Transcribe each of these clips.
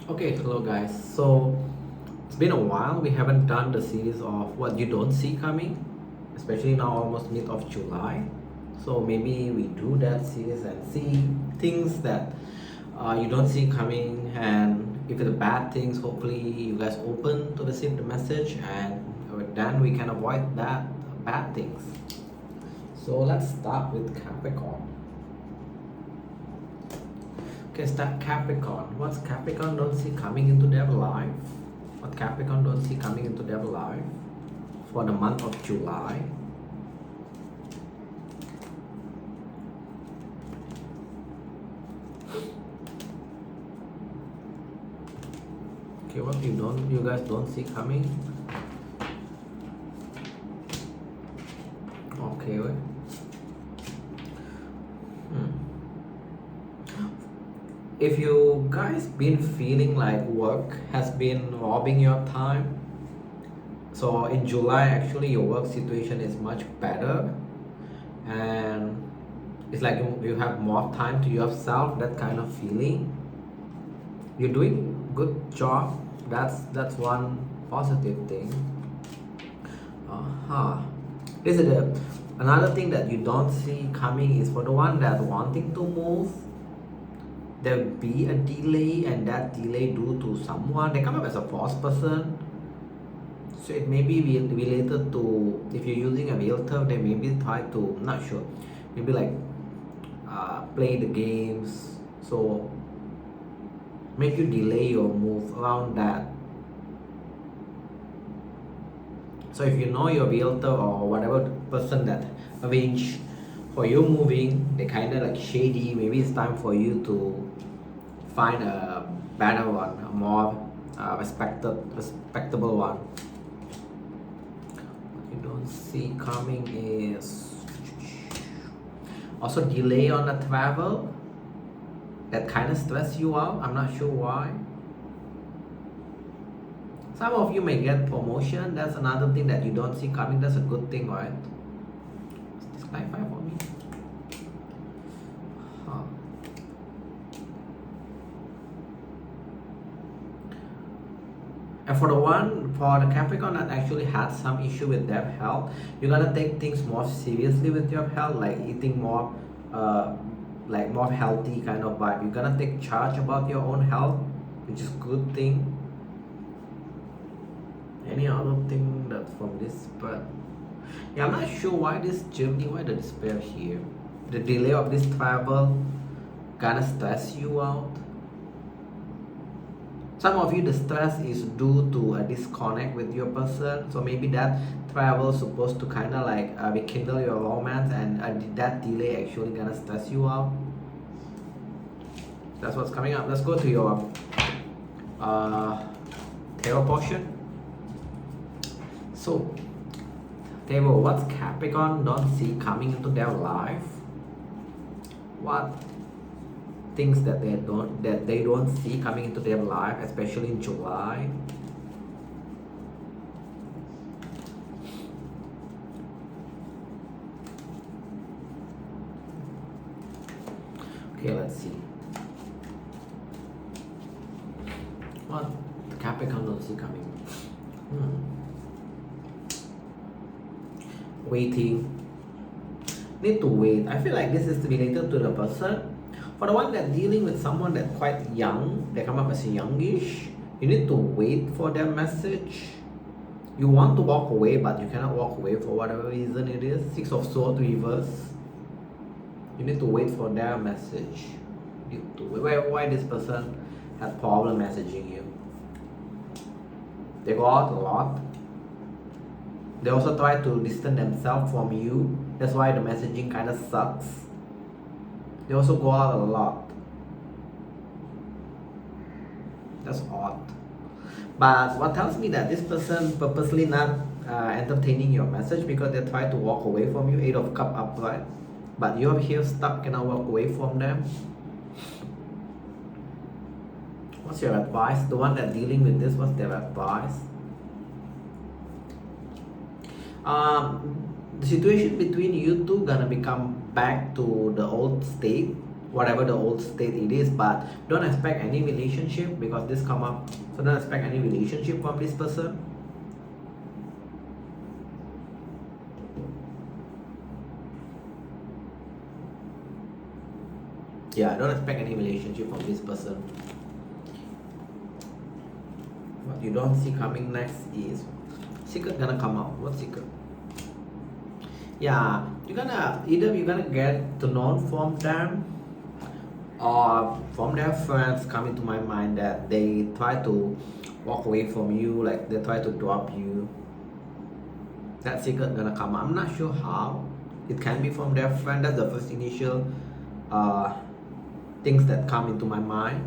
Okay, hello guys. So it's been a while. We haven't done the series of what you don't see coming, especially now almost mid of July. So maybe we do that series and see things that you don't see coming, and if it's bad things, hopefully you guys open to receive the message, and then we can avoid that bad things. So let's start with Capricorn. Okay, start Capricorn. What's Capricorn don't see coming into their life? What Capricorn don't see coming into their life for the month of July? Okay, what you guys don't see coming? Okay, wait. If you guys been feeling like work has been robbing your time, so in July actually your work situation is much better, and it's like you have more time to yourself, that kind of feeling. You're doing good job. That's one positive thing. This is another thing that you don't see coming is for the one that wanting to move. There will be a delay, and that delay due to someone. They come up as a false person. So it may be related to, if you're using a realtor, they maybe try to, not sure, maybe like play the games. So make you delay your move around that. So if you know your realtor or whatever person that arrange for you moving, they kind of like shady. Maybe it's time for you to find a better one, a more respectable one. What you don't see coming is also delay on the travel. That kind of stress you out. I'm not sure why. Some of you may get promotion. That's another thing that you don't see coming. That's a good thing, right? Is this clarify for me? And for the Capricorn that actually had some issue with their health, you're gonna take things more seriously with your health, like eating more, like more healthy kind of vibe. You're gonna take charge about your own health, which is good thing. Any other thing that's from this, but yeah, I'm not sure why this journey, why the despair here. The delay of this travel kind of stress you out. Some of you, the stress is due to a disconnect with your person. So maybe that travel is supposed to kind of like rekindle your romance, and that delay actually gonna stress you out. That's what's coming up. Let's go to your tarot portion. So, tarot, what's Capricorn don't see coming into their life? What things that they don't see coming into their life, especially in July? Okay, let's see. What the Capricorn don't see coming? Waiting. Need to wait. I feel like this is related to the person. For the one that dealing with someone that's quite young, they come up as youngish, you need to wait for their message. You want to walk away, but you cannot walk away for whatever reason it is. Six of Swords reverse. You need to wait for their message. You need to wait. Why this person has problem messaging you? They go out a lot. They also try to distance themselves from you. That's why the messaging kind of sucks. They also go out a lot. That's odd. But what tells me that this person purposely not entertaining your message, because they try to walk away from you. 8 of Cups upright. But you're here stuck, cannot walk away from them. What's your advice? The one that dealing with this, what's their advice? The situation between you two gonna become back to the old state. whatever the old state it is, but don't expect any relationship because this come up. So don't expect any relationship from this person. Yeah, don't expect any relationship from this person. What you don't see coming next is secret gonna come out. What secret? Yeah, either you're gonna get to know from them or from their friends. Coming to my mind that they try to walk away from you, like they try to drop you. That secret gonna come out. I'm not sure how. It can be from their friend. That's the first initial things that come into my mind.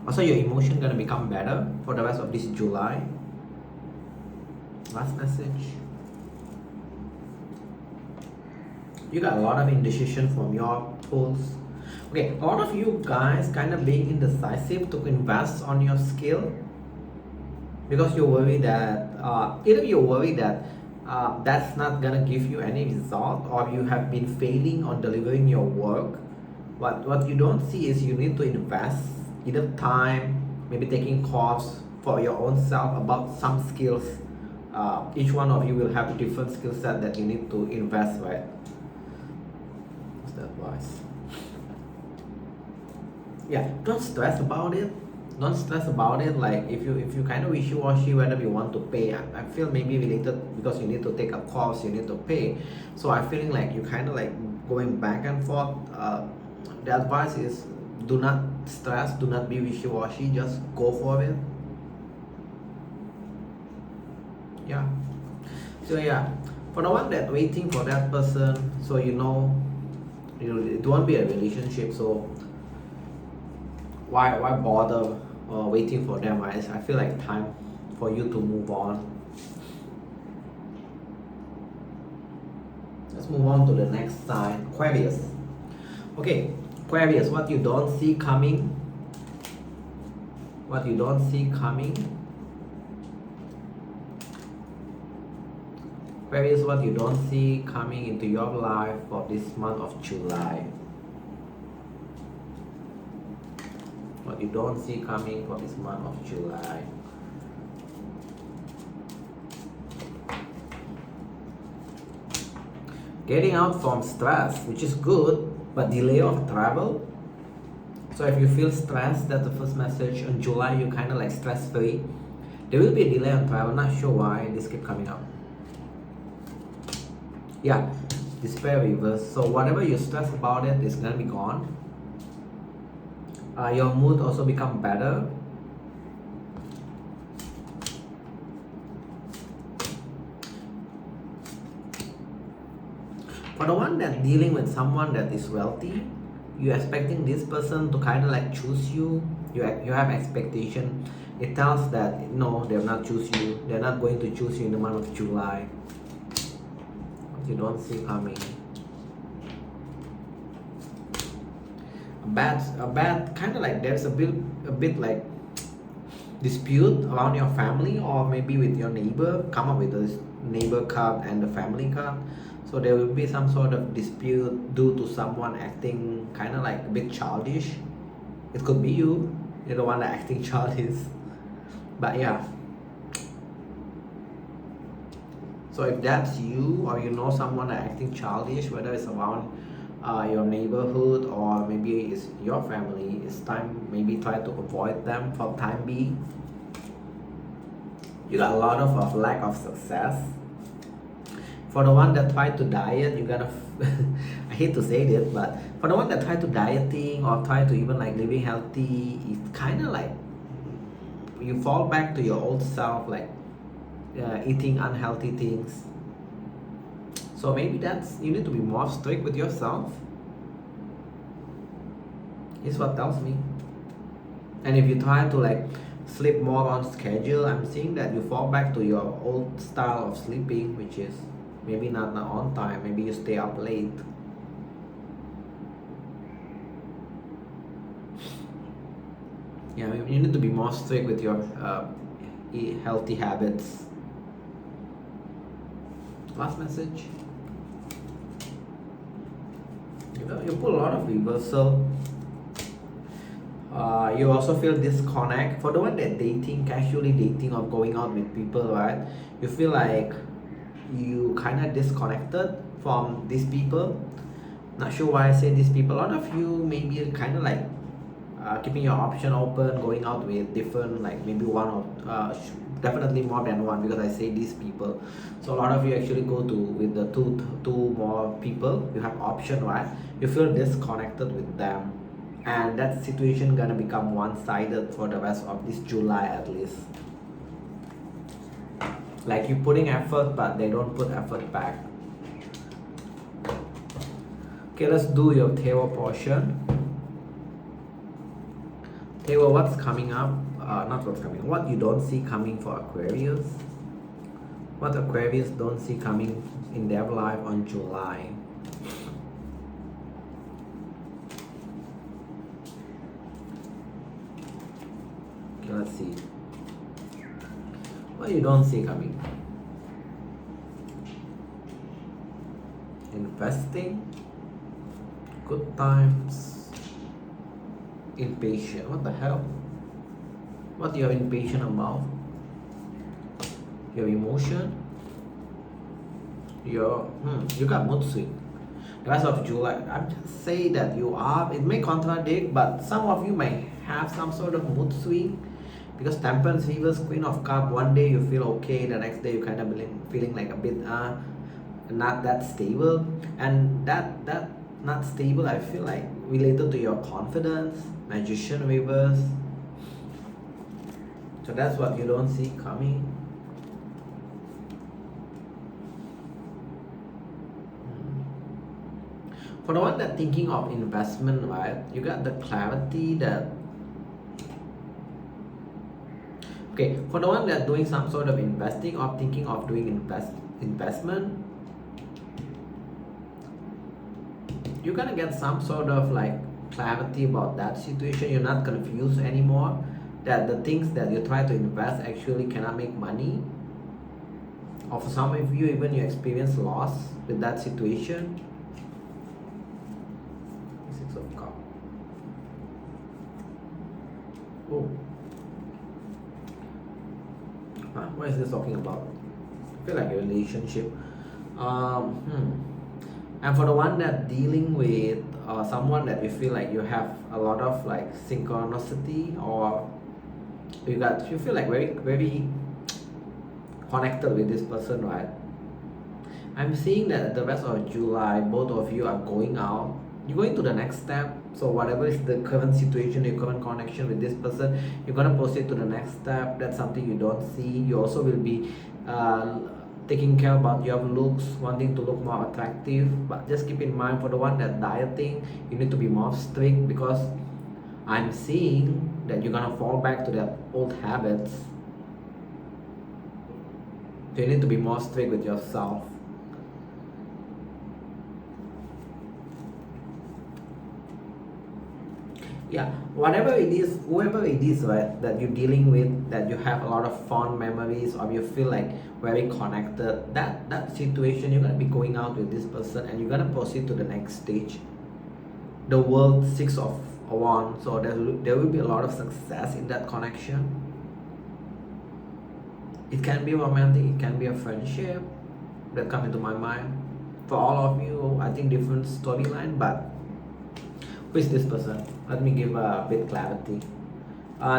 Also, your emotion gonna become better for the rest of this July. Last message. You got a lot of indecision from your tools. Okay, a lot of you guys kind of being indecisive to invest on your skill because you're worried that either you're worried that that's not gonna give you any result, or you have been failing on delivering your work. What you don't see is you need to invest either time, maybe taking course for your own self about some skills. Each one of you will have a different skill set that you need to invest, right? What's that advice? Yeah, don't stress about it. Don't stress about it. Like if you kind of wishy-washy whether you want to pay, I feel maybe related because you need to take a course, you need to pay. So I'm feeling like you kind of like going back and forth. The advice is do not stress, do not be wishy-washy, just go for it. Yeah. So yeah, for the one that waiting for that person, so it won't be a relationship. So why bother waiting for them, right? I feel like time for you to move on. Let's move on to the next sign, Aquarius. Okay, Aquarius, what you don't see coming. What you don't see coming. Aquarius, what you don't see coming into your life for this month of July. What you don't see coming for this month of July. Getting out from stress, which is good, but delay of travel. So if you feel stressed, that's the first message. In July, you're kind of like stress free. There will be a delay on travel, not sure why this keep coming up. Yeah, despair reverse. So whatever you stress about it is gonna be gone. Your mood also become better. For the one that dealing with someone that is wealthy, you're expecting this person to kind of like choose you. You have expectation. It tells that no, they'll not choose you. They're not going to choose you in the month of July. You don't see coming. A bad kind of like there's a bit like dispute around your family or maybe with your neighbor. Come up with this neighbor card and the family card. So there will be some sort of dispute due to someone acting kind of like a bit childish. It could be you. You're the one that acting childish. But yeah. So if that's you or you know someone that acting childish, whether it's around your neighborhood or maybe it's your family, it's time maybe try to avoid them for time being. You got a lot of lack of success. For the one that try to diet, you gotta I hate to say this, but for the one that try to dieting or try to even like living healthy, it's kind of like you fall back to your old self, like eating unhealthy things. So maybe you need to be more strict with yourself. Is what tells me. And if you try to like sleep more on schedule, I'm seeing that you fall back to your old style of sleeping, which is maybe not on time. Maybe you stay up late. Yeah, you need to be more strict with your healthy habits. Last message. You know, you put a lot of reversal. You also feel disconnect. For the one that dating, casually dating or going out with people, right? You feel like you kind of disconnected from these people. Not sure why I say these people. A lot of you maybe kind of like keeping your option open, going out with different, like maybe one or definitely more than one, because I say these people. So a lot of you actually go to with the two more people. You have option, right? You feel disconnected with them, and that situation gonna become one-sided for the rest of this July at least. Like you putting effort, but they don't put effort back. Okay, let's do your tarot portion. Tarot, what's coming up? Not what's coming. What you don't see coming for Aquarius. What Aquarius don't see coming in their life on July. Okay, let's see. What you don't see coming. Investing. Good times. Impatient. What the hell? What you're impatient about? Your emotion? You got mood swing. The rest of July, I'm just saying that you are, it may contradict, but some of you may have some sort of mood swing, because Temperance, Reverse, Queen of Cups, one day you feel okay, the next day you kind of feeling like a bit not that stable, and that not stable, I feel like related to your confidence. Magician Reverse. So that's what you don't see coming. For the one that thinking of investment, right? You got the clarity that. Okay, for the one that doing some sort of investing or thinking of doing investment, you're gonna get some sort of like clarity about that situation. You're not confused anymore that the things that you try to invest actually cannot make money, or for some of you even you experience loss with that situation. Six of Cups. Oh, what is this talking about? I feel like a relationship. And for the one that dealing with someone that you feel like you have a lot of like synchronicity, or you feel like very connected with this person, right? I'm seeing that the rest of July, both of you are going out. You're going to the next step. So whatever is the current situation, your current connection with this person, you're gonna proceed to the next step. That's something you don't see. You also will be taking care about your looks, wanting to look more attractive. But just keep in mind, for the one that dieting, you need to be more strict, because I'm seeing that you're gonna fall back to that old habits. So you need to be more strict with yourself. Yeah, whatever it is, whoever it is, right, that you're dealing with, that you have a lot of fond memories, or you feel like very connected, that situation, you're gonna be going out with this person and you're gonna proceed to the next stage. The World, Six of Wands, so there will be a lot of success in that connection. It can be romantic, it can be a friendship that come into my mind. For all of you, I think different storyline, but who is this person? Let me give a bit clarity.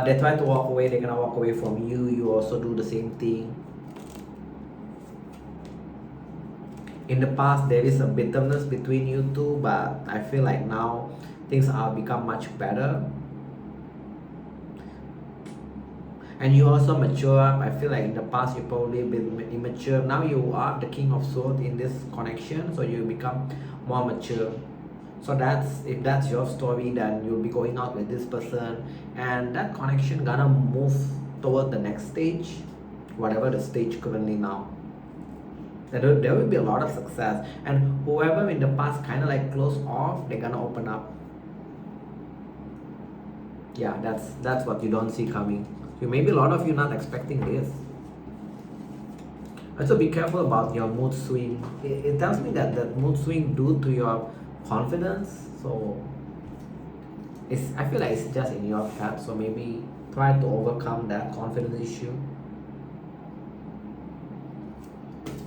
They try to walk away, they're gonna walk away from you. You also do the same thing. In the past, there is a bitterness between you two, but I feel like now things are become much better. And you also mature up. I feel like in the past you probably been immature. Now you are the King of Swords in this connection, so you become more mature. So if that's your story, then you'll be going out with this person, and that connection gonna move toward the next stage, whatever the stage currently now. There will be a lot of success, and whoever in the past kind of like closed off, they're gonna open up. Yeah, that's what you don't see coming. So maybe a lot of you not expecting this. Also be careful about your mood swing. It tells me that mood swing due to your confidence. So I feel like it's just in your path, so maybe try to overcome that confidence issue.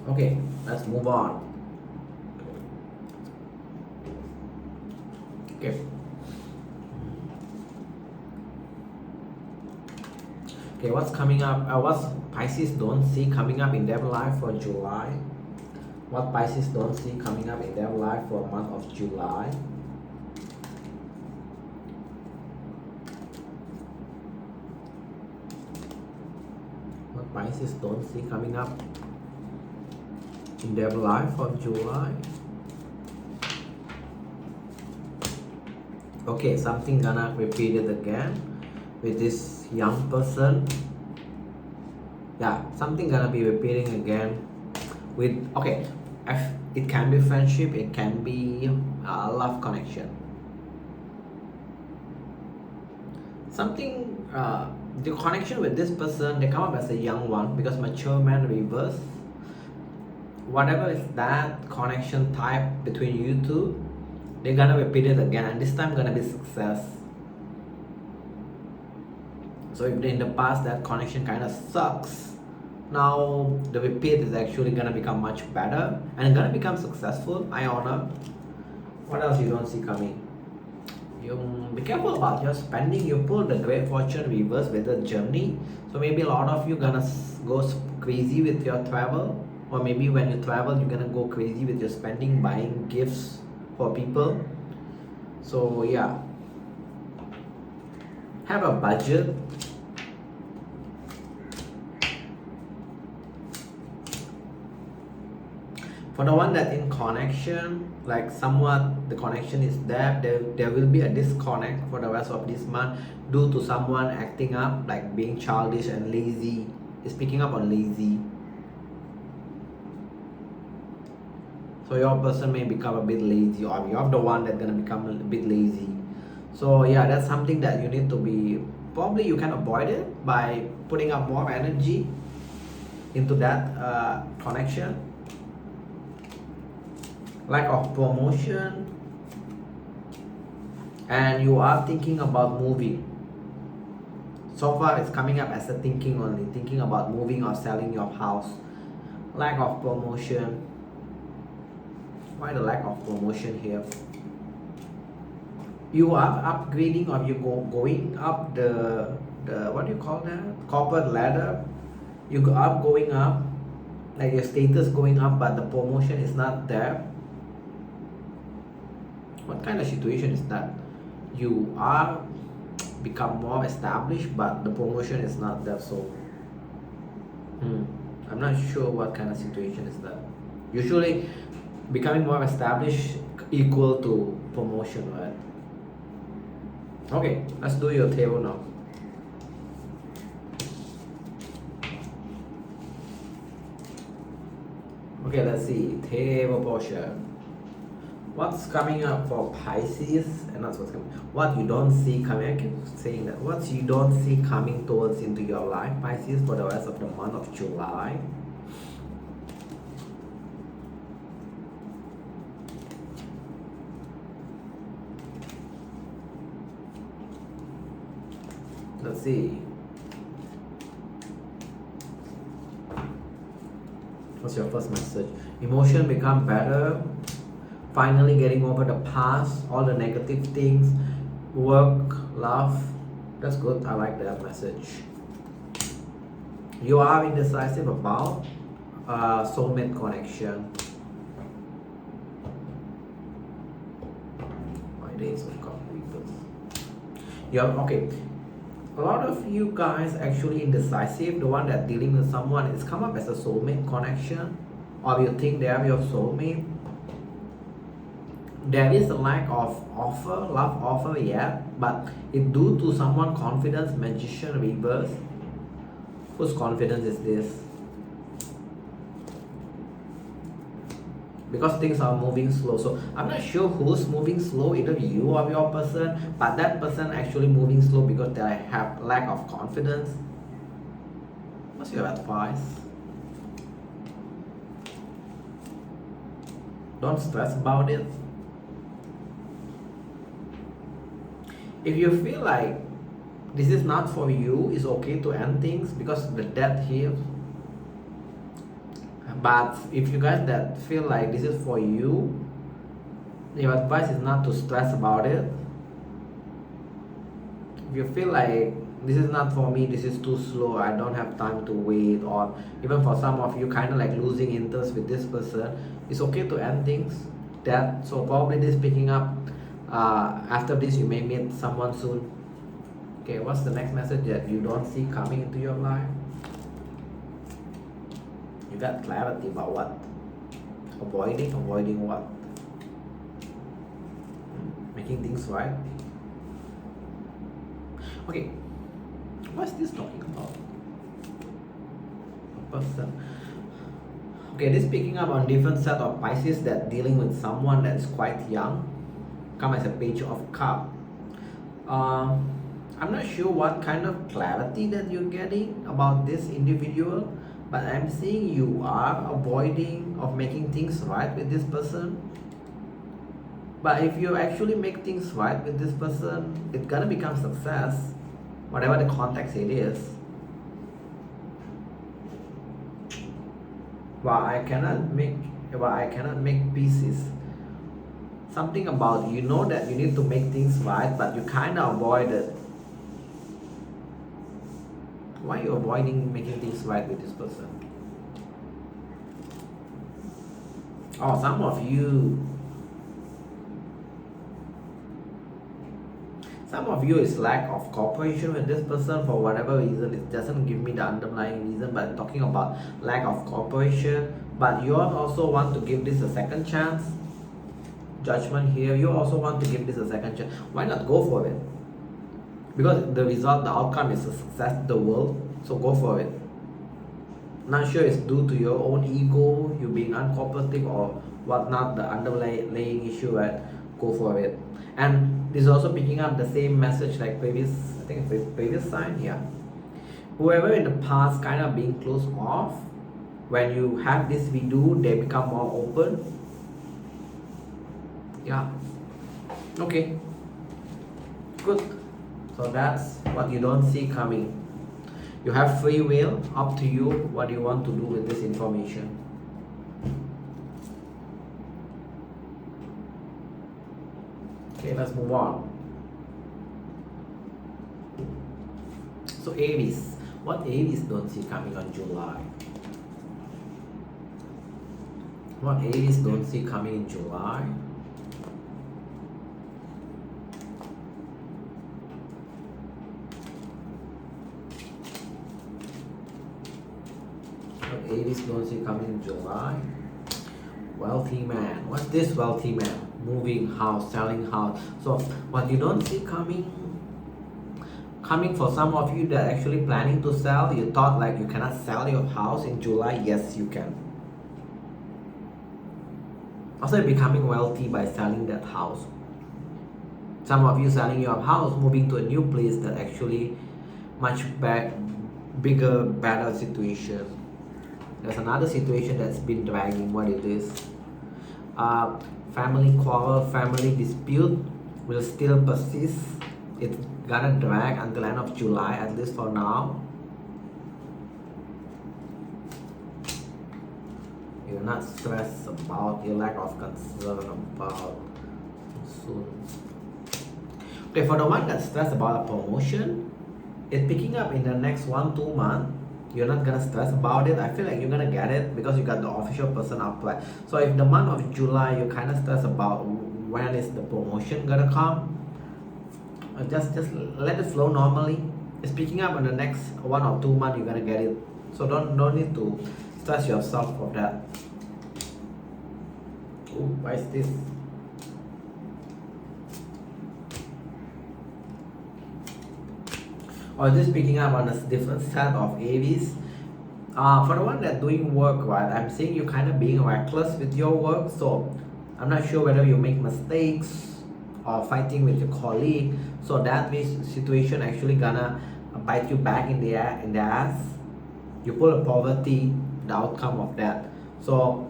Okay, let's move on. Okay. Okay, what's coming up? What Pisces don't see coming up in their life for July? What Pisces don't see coming up in their life for month of July? What Pisces don't see coming up in their life for July? Okay, something gonna repeat it again with this young person. Yeah, something gonna be repeating again with, okay, it can be friendship, it can be love connection. Something, the connection with this person, they come up as a young one because mature man reverse. Whatever is that connection type between you two, they're gonna repeat it again, and this time gonna be success. So if in the past that connection kind of sucks, now the repeat is actually gonna become much better and gonna become successful. I honor. What else you don't see coming? You be careful about your spending. You pull the Great Fortune reverse with the Gemini, so maybe a lot of you gonna go crazy with your travel, or maybe when you travel you're gonna go crazy with your spending, buying gifts for people. So yeah, have a budget. For the one that in connection, like somewhat the connection is there will be a disconnect for the rest of this month due to someone acting up, like being childish and lazy. It's picking up on lazy. So your person may become a bit lazy, or you're the one that's gonna become a bit lazy. So yeah, that's something that you need to be, probably you can avoid it by putting up more energy into that connection. Lack of promotion, and you are thinking about moving. So far it's coming up as a thinking only, thinking about moving or selling your house. Lack of promotion. Why the lack of promotion here? You are upgrading, or you going up the what do you call that, corporate ladder. You are going up, like your status going up, but the promotion is not there. What kind of situation is that? You are become more established, but the promotion is not there. So I'm not sure what kind of situation is that. Usually becoming more established equal to promotion, right? Okay, let's do your table now. Okay, let's see, table portion. What's coming up for Pisces, and that's what's coming. What you don't see coming, I keep saying that. What you don't see coming towards into your life, Pisces, for the rest of the month of July. Let's see. What's your first message? Emotion become better. Finally getting over the past, all the negative things. Work, love. That's good. I like that message. You are indecisive about soulmate connection. My days of God rebirth. Yeah, okay. A lot of you guys actually indecisive. The one that dealing with someone is come up as a soulmate connection, or you think they are your soulmate. There is a lack of offer, love offer yet, but it due to someone confidence, magician reverse. Whose confidence is this? Because things are moving slow. So I'm not sure who's moving slow, either you or your person, but that person actually moving slow because they have lack of confidence. What's your advice? Don't stress about it. if you feel like this is not for you, it's okay to end things because the death here. But if you guys that feel like this is for you, your advice is not to stress about it. If you feel like this is not for me, this is too slow, I don't have time to wait, or even for some of you kind of like losing interest with this person, it's okay to end things. That so probably this picking up. After this you may meet someone soon. Okay, what's the next message that you don't see coming into your life? You got clarity about what? Avoiding what? Making things right. Okay, what's this talking about? A person. Okay, this picking up on different set of Pisces that dealing with someone that's quite young. Come as a page of cup. I'm not sure what kind of clarity that you're getting about this individual, but I'm seeing you are avoiding of making things right with this person. But if you actually make things right with this person, it's gonna become success, whatever the context it is. But I cannot make pieces. Something about you know that you need to make things right, but you kind of avoid it. Why are you avoiding making things right with this person? Oh, some of you is lack of cooperation with this person for whatever reason. It doesn't give me the underlying reason, but I'm talking about lack of cooperation. But you also want to give this a second chance. Judgment here. You also want to give this a second chance. Why not go for it? Because the result, the outcome is a success to the world. So go for it. Not sure it's due to your own ego, you being uncooperative or whatnot, the underlying issue, right? Go for it. And this is also picking up the same message like previous sign. Yeah, whoever in the past kind of being closed off, when you have this video, they become more open. Yeah, okay, good. So that's what you don't see coming. You have free will, up to you what you want to do with this information. Okay, let's move on. So Aries, what Aries don't see coming on July? What Aries don't see coming in July? What Aries don't see coming in July? Wealthy man. What's this wealthy man? Moving house, selling house. So what you don't see coming for some of you that are actually planning to sell, you thought like you cannot sell your house in July. Yes, you can. Also becoming wealthy by selling that house. Some of you selling your house, moving to a new place that actually much bigger, better situation. There's another situation that's been dragging. What it is? Family quarrel, family dispute will still persist. It's gonna drag until end of July, at least for now. You're not stressed about your lack of concern about soon. Okay, for the one that's stressed about a promotion, it's picking up in the next 1-2 months. You're not gonna stress about it. I feel like you're gonna get it because you got the official person apply. So if the month of July you kind of stress about when is the promotion gonna come, just let it flow normally. It's picking up in the next 1 or 2 months. You're gonna get it. So don't need to stress yourself for that. Ooh, why is this? Or this picking up on a different set of Aries. For the one that doing work, right, I'm seeing you kind of being reckless with your work. So I'm not sure whether you make mistakes or fighting with your colleague. So that situation actually gonna bite you back in the ass. You pull a poverty, the outcome of that. So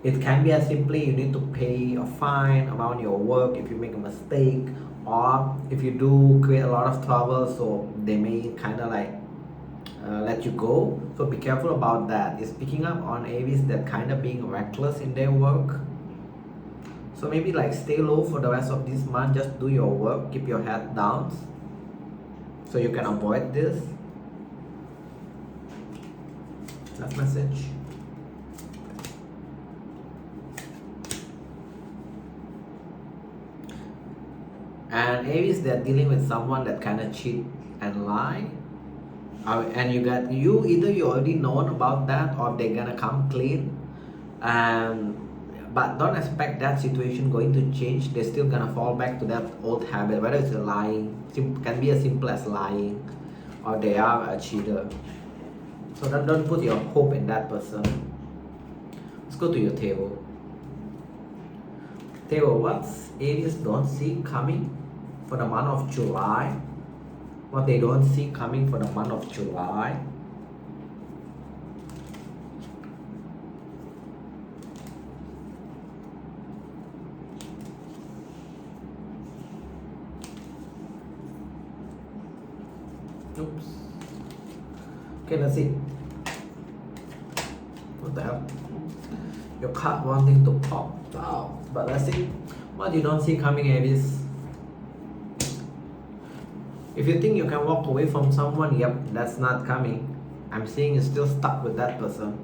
it can be as simply you need to pay a fine around your work if you make a mistake, or if you do create a lot of trouble, so they may kind of like let you go. So be careful about that. It's picking up on Aries that kind of being reckless in their work. So maybe like stay low for the rest of this month. Just do your work, keep your head down, so you can avoid this. That's message. And Aries, they're dealing with someone that kind of cheat and lie. And you either you already known about that, or they're gonna come clean. But don't expect that situation going to change. They're still gonna fall back to that old habit, whether it's a lying, can be as simple as lying, or they are a cheater. So don't put your hope in that person. Let's go to your table. Table, what's Aries don't see coming for the month of July? What they don't see coming for the month of July? Oops. Okay, let's see. What the hell? Your card wanting to pop out. But let's see. What you don't see coming, Aries? If you think you can walk away from someone, yep, that's not coming. I'm seeing you're still stuck with that person.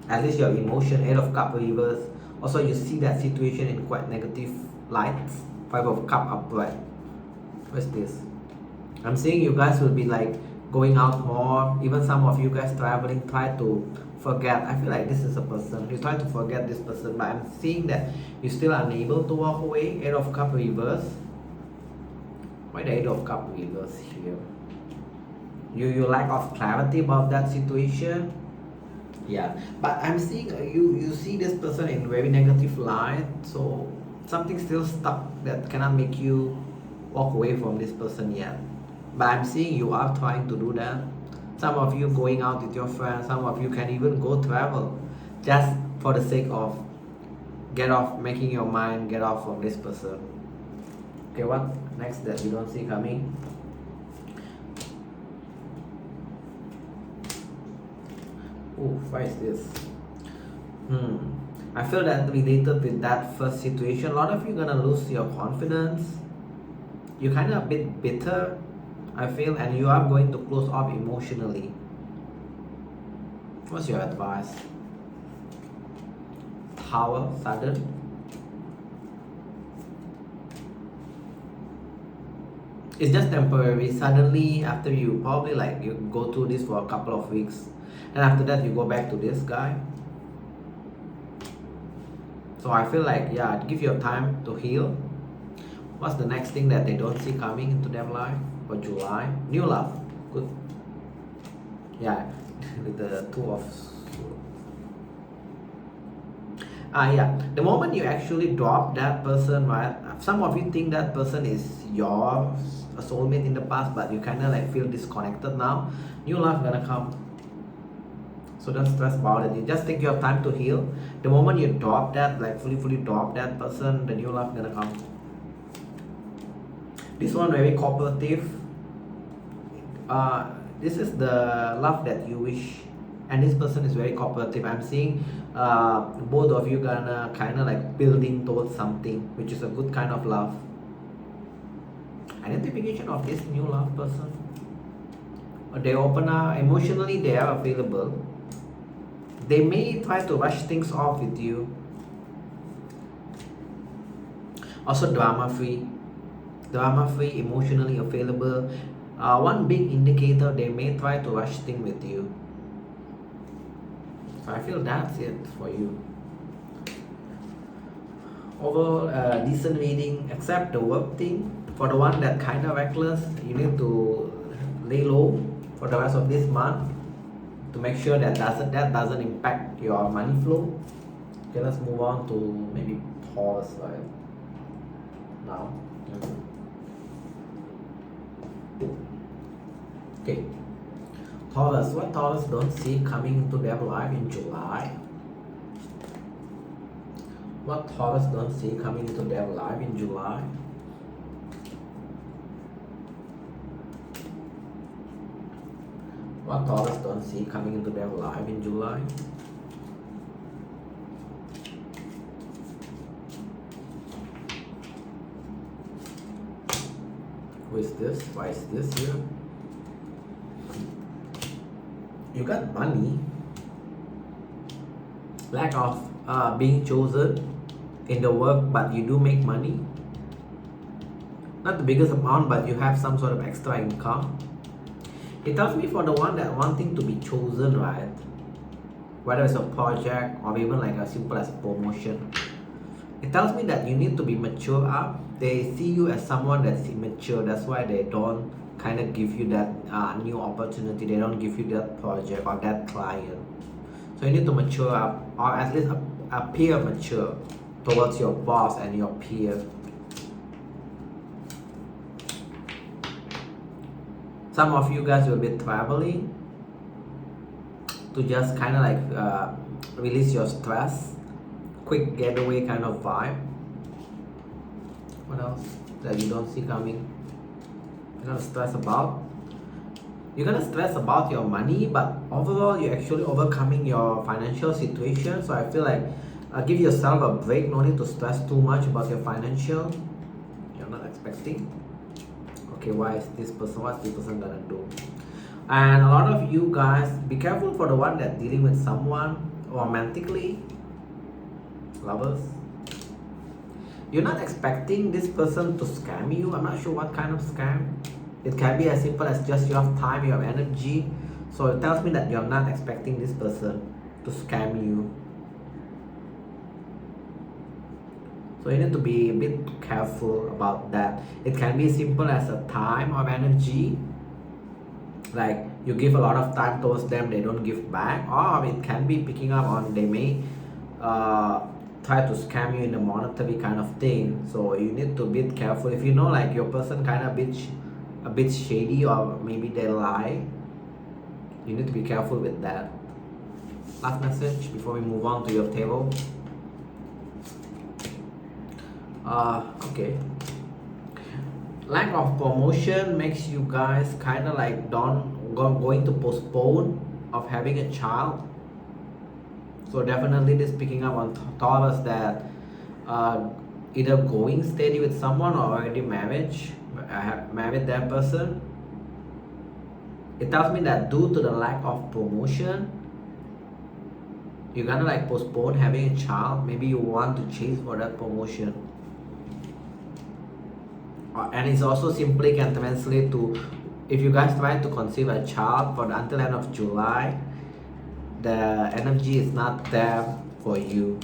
At least your emotion, 8 of Cup reverse. Also, you see that situation in quite negative light. 5 of Cup upright. What's this? I'm seeing you guys will be like going out more. Even some of you guys traveling, try to forget. I feel like this is a person. You try to forget this person, but I'm seeing that you're still unable to walk away. 8 of Cup reverse. Why the 8 of Cup reverse here? You lack of clarity about that situation. Yeah, but I'm seeing you see this person in very negative light. So something still stuck that cannot make you walk away from this person yet. But I'm seeing you are trying to do that. Some of you going out with your friends. Some of you can even go travel, just for the sake of making your mind get off from this person. Okay, what next that you don't see coming? Oh, why is this? I feel that related with that first situation, a lot of you gonna lose your confidence. You're kind of a bit bitter, I feel, and you are going to close off emotionally. What's your advice? Tower, sudden. It's just temporary. Suddenly, after you probably like you go through this for a couple of weeks, and after that you go back to this guy. So I feel like, yeah, give your time to heal. What's the next thing that they don't see coming into their life for July? New love. Good. Yeah, with the 2 of Swords. Yeah, the moment you actually drop that person, right? Some of you think that person is yours, a soulmate in the past, but you kind of like feel disconnected now. New love gonna come. So don't stress about it. You just take your time to heal. The moment you drop that, like fully drop that person, the new love gonna come. This one very cooperative. This is the love that you wish, and this person is very cooperative. I'm seeing both of you gonna kind of like building towards something, which is a good kind of love. Identification of this new love person. They open up emotionally. They are available. They may try to rush things off with you. Also drama free, emotionally available. One big indicator, they may try to rush things with you. So I feel that's it for you. Overall, decent reading, except the work thing. For the one that kind of reckless, you need to lay low for the rest of this month to make sure that doesn't impact your money flow. Okay, let's move on to maybe Taurus right now. Okay, Taurus, what Taurus don't see coming into their life in July? What Taurus don't see coming into their life in July? What Taurus don't see coming into their life in July? Who is this? Why is this here? You got money. Lack of being chosen in the work, but you do make money. Not the biggest amount, but you have some sort of extra income. It tells me for the one that wanting to be chosen, right? Whether it's a project or even like as simple as promotion. It tells me that you need to be mature up. They see you as someone that's immature. That's why they don't kind of give you that new opportunity. They don't give you that project or that client. So you need to mature up, or at least appear mature towards your boss and your peer. Some of you guys will be traveling to just kind of like release your stress, quick getaway kind of vibe. What else that you don't see coming? You're gonna stress about. You're gonna stress about your money, but overall you're actually overcoming your financial situation. So I feel like give yourself a break. No need to stress too much about your financial. You're not expecting. Okay, why is this person? What's this person gonna do? And a lot of you guys, be careful for the one that dealing with someone romantically. Lovers. You're not expecting this person to scam you. I'm not sure what kind of scam. It can be as simple as just you have time, you have energy. So it tells me that you're not expecting this person to scam you. So you need to be a bit careful about that. It can be simple as a time or energy. Like you give a lot of time towards them, they don't give back. Or it can be picking up on they may try to scam you in a monetary kind of thing. So you need to be careful. If you know like your person kind of a bit shady or maybe they lie, you need to be careful with that. Last message before we move on to your table. Okay. Lack of promotion makes you guys kind of like going to postpone of having a child. So definitely this picking up on Taurus that either going steady with someone or already married that person. It tells me that due to the lack of promotion, you're gonna like postpone having a child. Maybe you want to chase for that promotion. And it's also simply can translate to, if you guys try to conceive a child for until end of July, the energy is not there for you.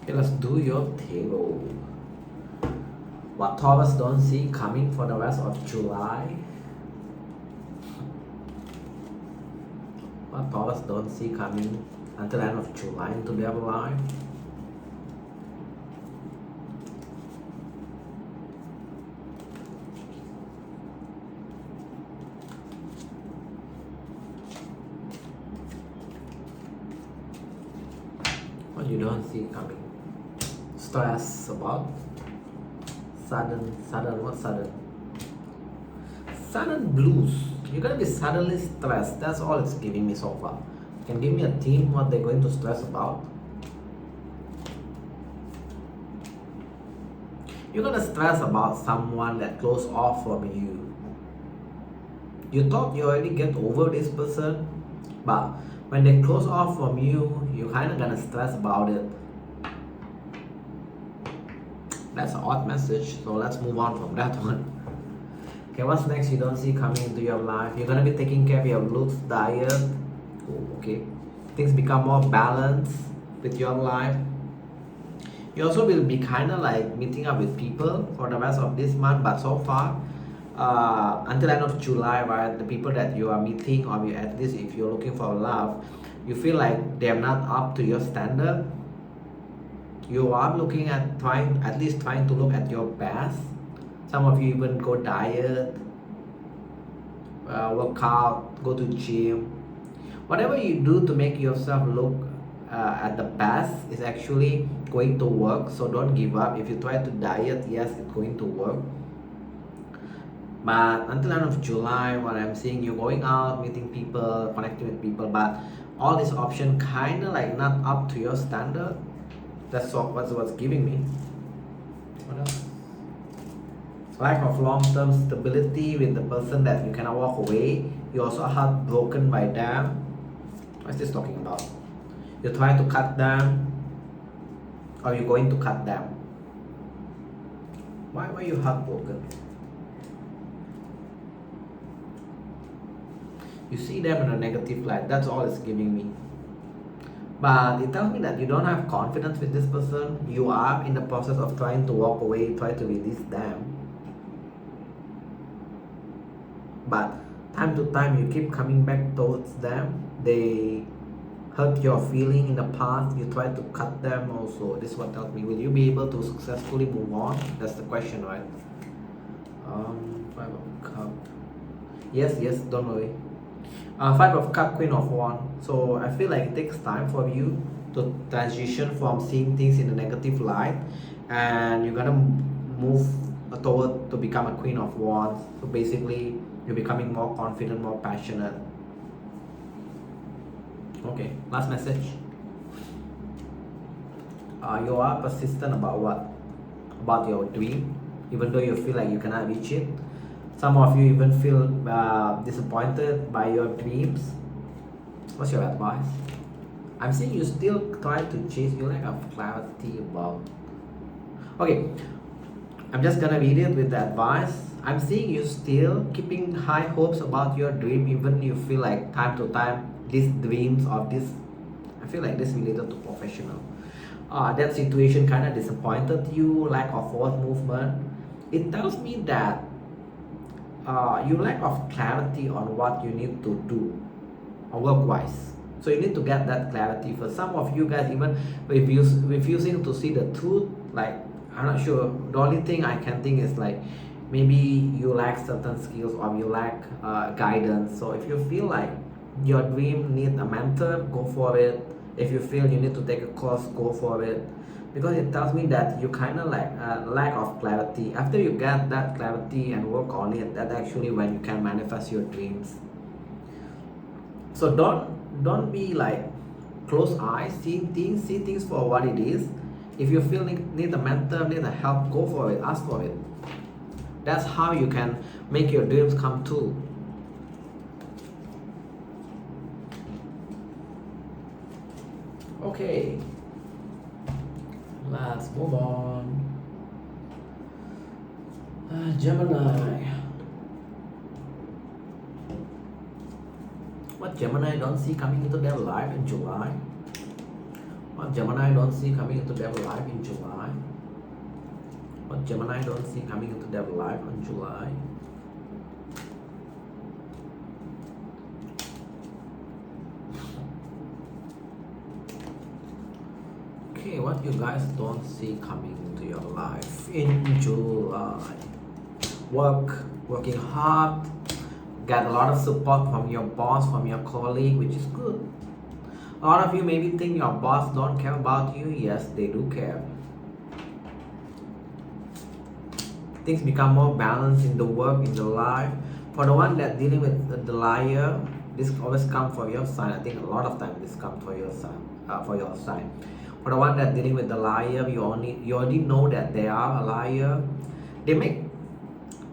Okay, let's do your table. What Taurus don't see coming for the rest of July? What Taurus don't see coming until end of July into their life? What you don't see coming? Stress about? Sudden, what sudden? Sudden blues. You're gonna be suddenly stressed. That's all it's giving me so far. Can give me a theme what they're going to stress about? You're gonna stress about someone that close off from you. You thought you already get over this person, but when they close off from you, you're kind of gonna stress about it. That's an odd message, so let's move on from that one. Okay, what's next you don't see coming into your life? You're gonna be taking care of your looks, diet. Okay, things become more balanced with your life. You also will be kind of like meeting up with people for the rest of this month, but so far until end of July, right, the people that you are meeting, or at least if you're looking for love, you feel like they're not up to your standard. You are looking at at least trying to look at your best. Some of you even go diet, work out, go to gym. Whatever you do to make yourself look at the best is actually going to work. So don't give up. If you try to diet, yes, it's going to work. But until end of July, what I'm seeing, you're going out, meeting people, connecting with people, but all this option kind of like not up to your standard. That's what's giving me. What else? Lack of long-term stability with the person that you cannot walk away. You're also heartbroken by them. What's this talking about? You're trying to cut them, or you're going to cut them. Why were you heartbroken? You see them in a negative light. That's all it's giving me. But it tells me that you don't have confidence with this person. You are in the process of trying to walk away, try to release them. But time to time, you keep coming back towards them. They hurt your feeling in the past. You try to cut them also. This is what tells me. Will you be able to successfully move on? That's the question, right? 5 of Cups. Yes, don't worry. 5 of Cups, Queen of Wands. So I feel like it takes time for you to transition from seeing things in a negative light, and you're gonna move toward to become a Queen of Wands. So basically, you're becoming more confident, more passionate. Okay, last message. You are persistent about what? About your dream, even though you feel like you cannot reach it. Some of you even feel disappointed by your dreams. What's your advice? I'm seeing you still try to chase. You lack of clarity about. Okay, I'm just gonna read it with the advice. I'm seeing you still keeping high hopes about your dream, even you feel like time to time these dreams of this. I feel like this related to professional. That situation kind of disappointed you. Lack of forward movement. It tells me that you lack of clarity on what you need to do work-wise. So you need to get that clarity first. Some of you guys even refusing to see the truth. Like, I'm not sure. The only thing I can think is like maybe you lack certain skills or you lack guidance. So if you feel like your dream needs a mentor, go for it. If you feel you need to take a course, go for it. Because it tells me that you kind of like lack of clarity. After you get that clarity and work on it, that's actually when you can manifest your dreams. So don't be like closed eyes, see things for what it is. If you feel need a mentor, need a help, go for it, ask for it. That's how you can make your dreams come true. Okay, let's move on. Gemini. What Gemini don't see coming into their life in July? What Gemini don't see coming into their life in July? What Gemini don't see coming into their life in July? Okay, what you guys don't see coming into your life in July? Working hard, get a lot of support from your boss, from your colleague, which is good. A lot of you maybe think your boss don't care about you. Yes, they do care. Things become more balanced in the work, in the life. For the one that dealing with the liar, this always comes for your sign. I think a lot of times this comes for your sign. For the one that dealing with the liar, you already know that they are a liar. They may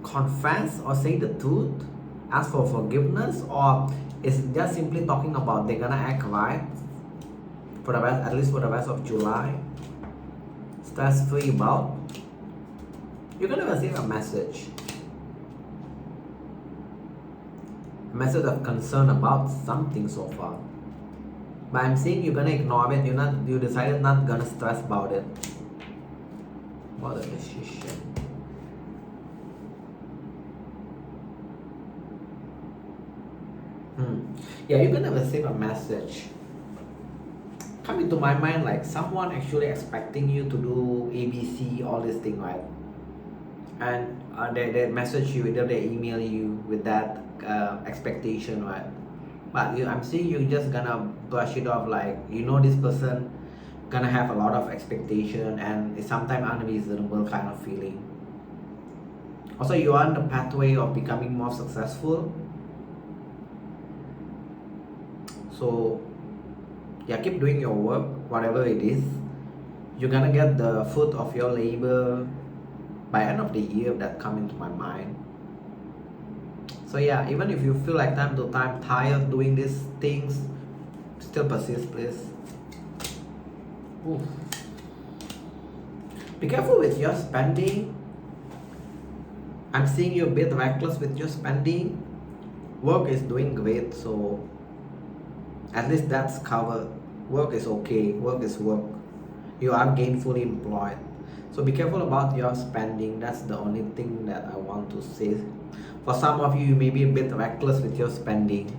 confess or say the truth, ask for forgiveness, or it's just simply talking about they're gonna act right for the rest, at least for the rest of July. Stress free about. You're gonna receive a message of concern about something so far. But I'm saying you're gonna ignore it. You decided not gonna stress about it. What a decision. Yeah, you're gonna receive a message. Coming to my mind, like someone actually expecting you to do ABC, all this thing, right? And they message you, either they email you with that expectation, right? but I'm seeing you just gonna brush it off, like you know this person gonna have a lot of expectation and it's sometimes unreasonable kind of feeling. Also, you are on the pathway of becoming more successful. So yeah, keep doing your work, whatever it is. You're gonna get the fruit of your labor by end of the year. That come into my mind. So yeah, even if you feel like time to time tired doing these things, still persist, please. Ooh. Be careful with your spending. I'm seeing you a bit reckless with your spending. Work is doing great, so at least that's covered. Work is okay, work is work. You are gainfully employed. So be careful about your spending. That's the only thing that I want to say. For some of you, you may be a bit reckless with your spending.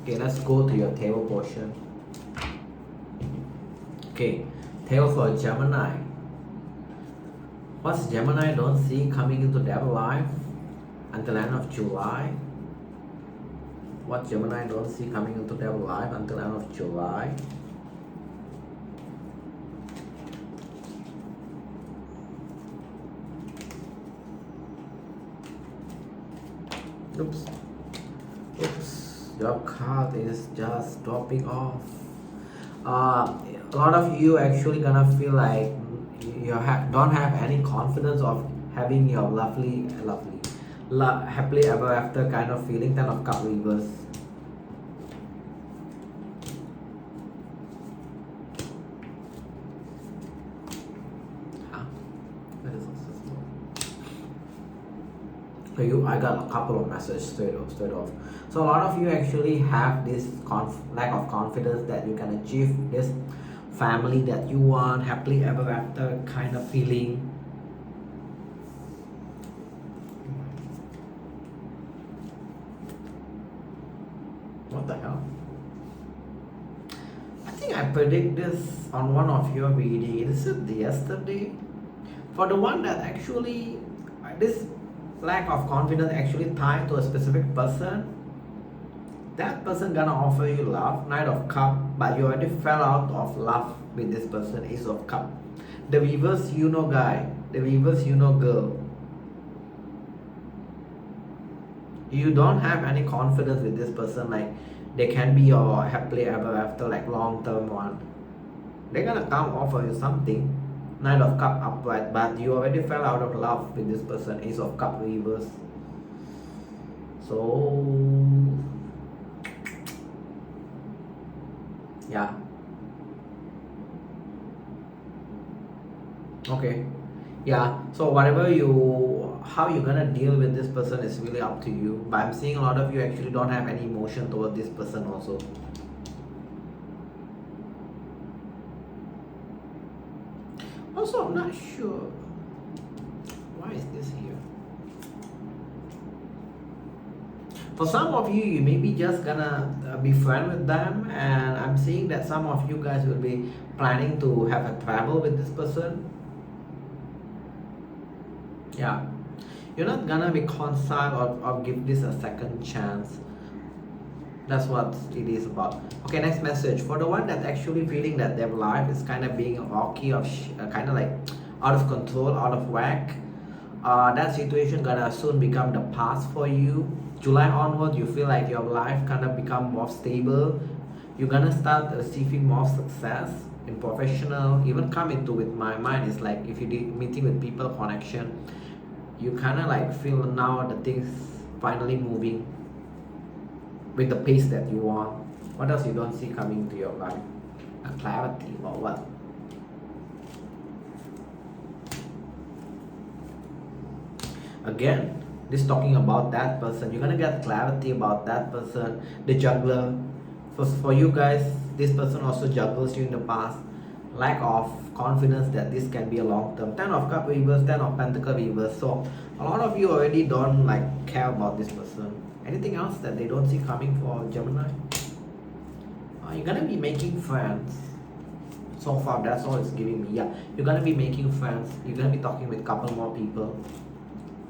Okay, let's go to your tarot portion. Okay, tarot for Gemini. What's Gemini don't see coming into their life until end of July? What Gemini don't see coming into their life until end of July? Oops. Your card is just dropping off. A lot of you actually gonna feel like you don't have any confidence of having your happily ever after kind of feeling. Ten of Cups reverse. So I got a couple of messages straight off. So a lot of you actually have this lack of confidence that you can achieve this family that you want, happily ever after kind of feeling. What the hell? I think I predict this on one of your readings. Is it yesterday? For the one that actually this lack of confidence actually tied to a specific person, that person gonna offer you love, Knight of Cups, but you already fell out of love with this person, Ace of Cups. The reverse, you know guy, the reverse, you know girl. You don't have any confidence with this person, like they can be your happily ever after, like long term one. They're gonna come offer you something, Knight of Cups upright, but you already fell out of love with this person, Ace of Cups reverse. So yeah, okay, yeah. So whatever how you're gonna deal with this person is really up to you, but I'm seeing a lot of you actually don't have any emotion toward this person also. Also, I'm not sure why is this here. For some of you, you may be just gonna be friend with them, and I'm seeing that some of you guys will be planning to have a travel with this person. Yeah, you're not gonna be reconcile or give this a second chance. That's what it is about. Okay, next message. For the one that's actually feeling that their life is kind of being rocky or kind of like out of control, out of whack, that situation gonna soon become the past for you. July onward, you feel like your life kind of become more stable. You're gonna start receiving more success in professional. Even come into with my mind is like if you did meeting with people connection, you kind of like feel now the things finally moving with the pace that you want. What else you don't see coming to your life? A clarity or what? Again, this talking about that person. You're gonna get clarity about that person, the juggler. For you guys, this person also juggles you in the past. Lack of confidence that this can be a long term. 10 of Cups reverse, 10 of Pentacles reverse. So a lot of you already don't like care about this person. Anything else that they don't see coming for Gemini? You're gonna be making friends. So far, that's all it's giving me. Yeah, you're gonna be making friends. You're gonna be talking with a couple more people.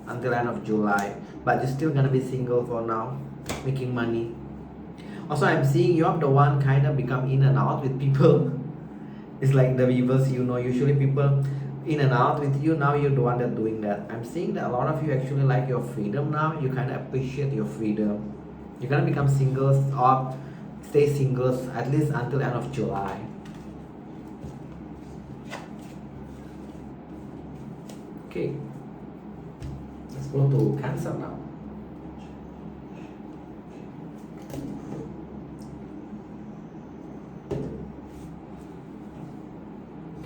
until end of July, but you're still gonna be single for now, making money. Also, I'm seeing you're the one kind of become in and out with people. It's like the reverse, usually people in and out with you. Now you're the one that doing that. I'm seeing that a lot of you actually like your freedom now. You kind of appreciate your freedom. You're gonna become singles or stay singles at least until end of July. Okay, let's go to Cancer now.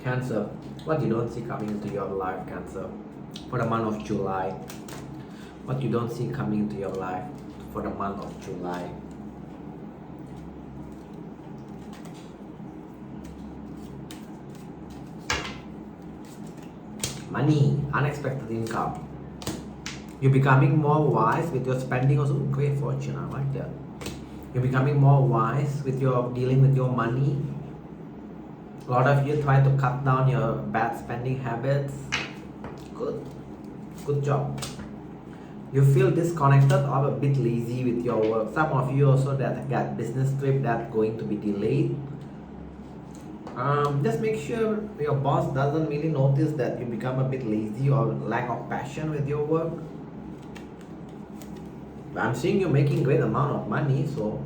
Cancer, what you don't see coming into your life, Cancer, for the month of July. What you don't see coming into your life for the month of July. Money, unexpected income. You're becoming more wise with your spending. Also, great fortune, I like that. You're becoming more wise with your dealing with your money. A lot of you try to cut down your bad spending habits. Good job. You feel disconnected or a bit lazy with your work. Some of you also that got business trip that going to be delayed. Just make sure your boss doesn't really notice that you become a bit lazy or lack of passion with your work. I'm seeing you making great amount of money, so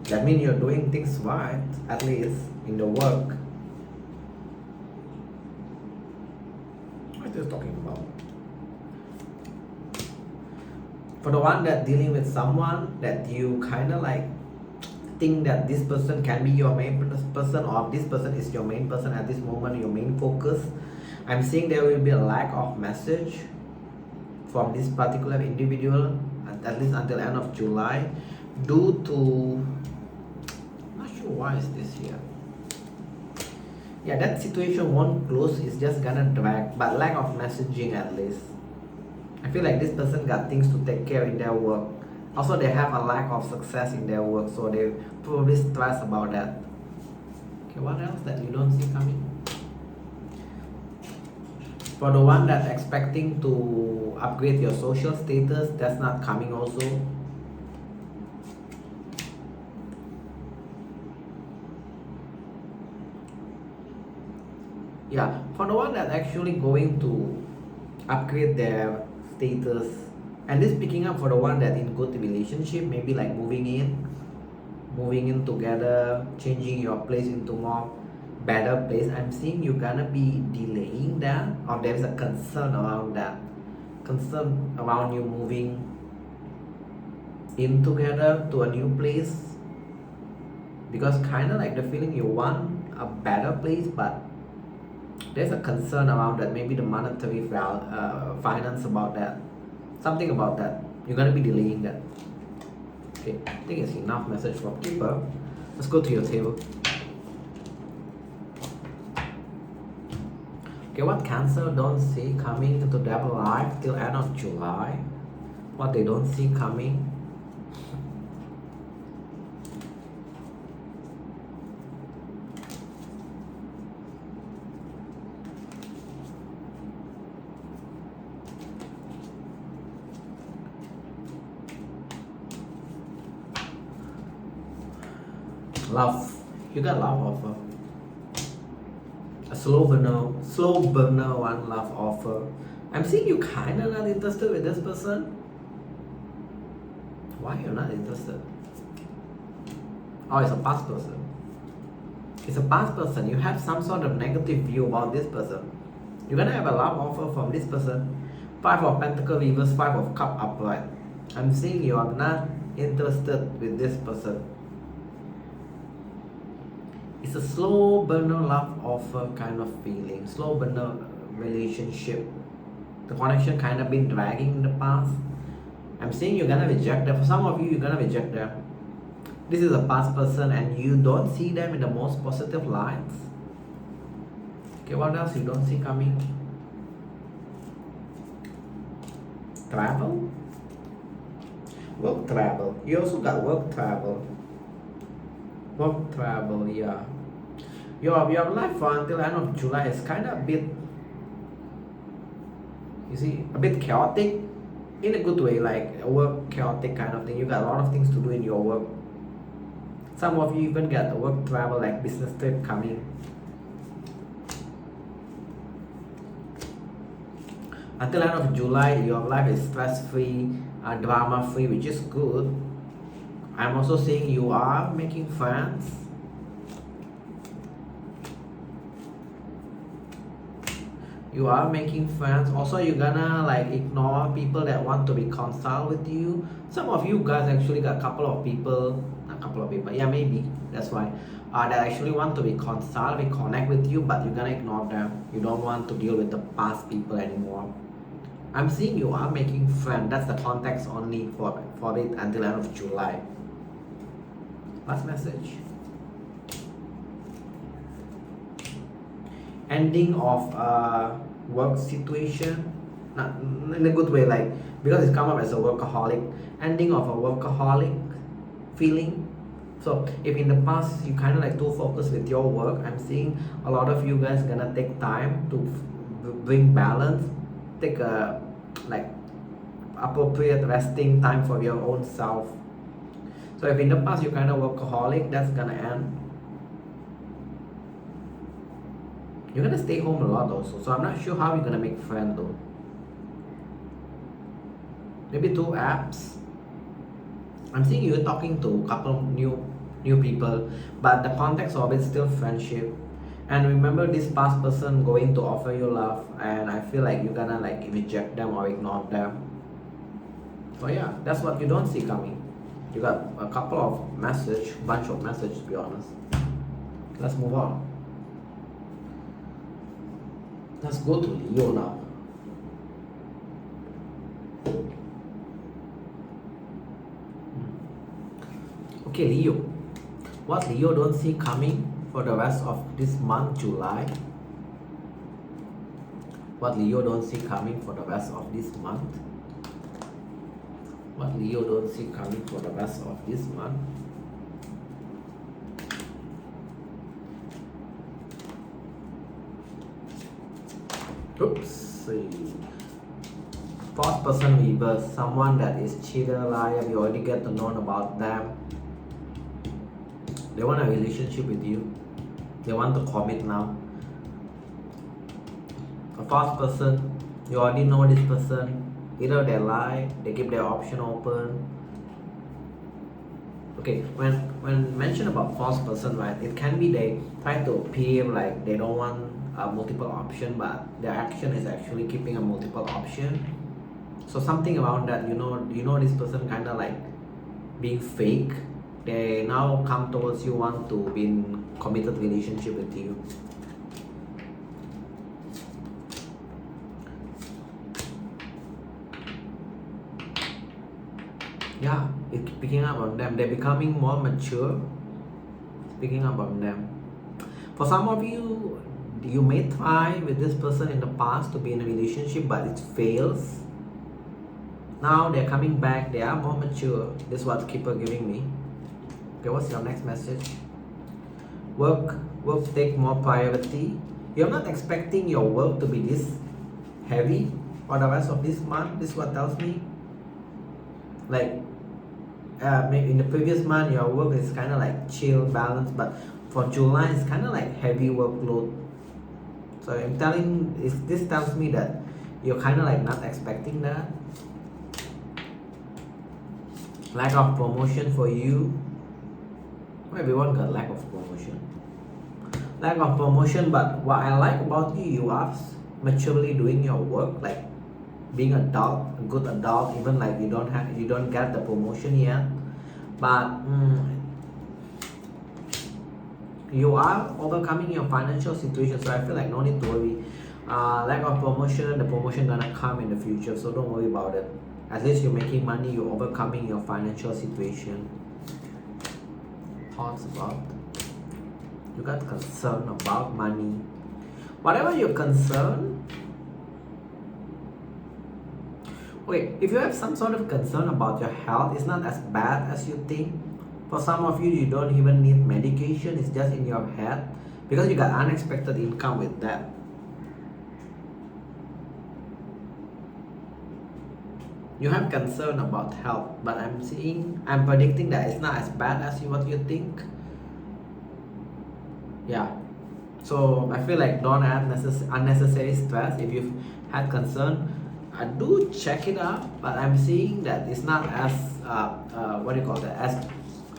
that means you're doing things right, at least in the work. What is this talking about? For the one that dealing with someone that you kind of like think that this person can be your main person, or this person is your main person at this moment, your main focus. I'm seeing there will be a lack of message from this particular individual at least until end of July, due to, not sure why is this here. Yeah, that situation won't close, it's just gonna drag, but lack of messaging at least. I feel like this person got things to take care in their work. Also, they have a lack of success in their work, so they probably stress about that. Okay, what else that you don't see coming? For the one that's expecting to upgrade your social status, that's not coming also. Yeah, for the one that's actually going to upgrade their status, and this picking up for the one that in good relationship, maybe like moving in together, changing your place into more better place. I'm seeing you're gonna be delaying that, or there's a concern around that, concern around you moving in together to a new place, because kind of like the feeling you want a better place, but there's a concern around that, maybe the monetary finance about that, something about that. You're gonna be delaying that. Okay, I think it's enough message from people. Let's go to your table. Okay, what Cancer don't see coming into their life till end of July? What they don't see coming? Love. You got love offer. A slow burner one love offer. I'm seeing you kind of not interested with this person. Why you're not interested? Oh, it's a past person. It's a past person. You have some sort of negative view about this person. You're gonna have a love offer from this person. 5 of Pentacles reverse, 5 of Cup upright. I'm seeing you are not interested with this person. It's a slow burner love offer kind of feeling, slow burner relationship. The connection kind of been dragging in the past. I'm saying you're gonna reject them. For some of you, you're gonna reject them. This is a past person and you don't see them in the most positive lights. Okay, what else you don't see coming? Travel? Work travel. You also got work travel. Work travel, yeah. Your life for until end of July is kind of a bit You see, a bit chaotic in a good way, like a work chaotic kind of thing. You got a lot of things to do in your work. Some of you even get a work travel, like business trip coming. Until end of July, your life is stress-free, drama-free, which is good. I'm also seeing you are making friends. You are making friends. Also, you're gonna like ignore people that want to be consult with you. Some of you guys actually got a couple of people, yeah, maybe that's why. That actually want to be consult, be connect with you, but you're gonna ignore them. You don't want to deal with the past people anymore. I'm seeing you are making friends. That's the context only for it until end of July. Last message. Ending of work situation, not in a good way, like because it's come up as a workaholic. Ending of a workaholic feeling. So if in the past you kind of like too focused with your work, I'm seeing a lot of you guys gonna take time to bring balance, take a like appropriate resting time for your own self. So if in the past you kind of workaholic, that's gonna end. You're gonna stay home a lot also, so I'm not sure how you're gonna make friends though. Maybe through apps. I'm seeing you talking to a couple of new people, but the context of it still friendship. And remember, this past person going to offer you love, and I feel like you're gonna like reject them or ignore them. So yeah, that's what you don't see coming. You got a couple of bunch of messages to be honest. Let's move on. Let's go to Leo now. Okay, Leo. What Leo don't see coming for the rest of this month, July? What Leo don't see coming for the rest of this month? What Leo don't see coming for the rest of this month? Oops. Fourth person reverse, someone that is cheater, liar, you already get to know about them. They want a relationship with you. They want to commit now. A fourth person, you already know this person. Either they lie, they keep their option open. Okay, when mentioned about false person, right, it can be they try to appear like they don't want a multiple option, but their action is actually keeping a multiple option. So something around that, you know this person kind of like being fake. They now come towards you, want to be in committed relationship with you. Yeah, it's picking up on them. They're becoming more mature. It's picking up on them. For some of you, you may try with this person in the past to be in a relationship, but it fails. Now they're coming back. They are more mature. This is what Keeper giving me. Okay, what's your next message? Work take more priority. You're not expecting your work to be this heavy for the rest of this month. This is what tells me. Like maybe in the previous month your work is kind of like chill, balanced, but for July it's kind of like heavy workload. So I'm telling, this tells me that you're kind of like not expecting that. Lack of promotion for you. Everyone got lack of promotion. Lack of promotion, but what I like about you, you are maturely doing your work, like being a good adult, even like you don't get the promotion yet, but you are overcoming your financial situation. So I feel like no need to worry. Lack of promotion, the promotion gonna come in the future, so don't worry about it. At least you're making money, you're overcoming your financial situation. Thoughts about, you got concern about money. Whatever you're concerned, okay, if you have some sort of concern about your health, it's not as bad as you think. For some of you, you don't even need medication, it's just in your head, because you got unexpected income with that. You have concern about health, but I'm predicting that it's not as bad as what you think. Yeah. So I feel like don't add unnecessary stress. If you've had concern, do check it out. But I'm seeing that it's not as what do you call that, as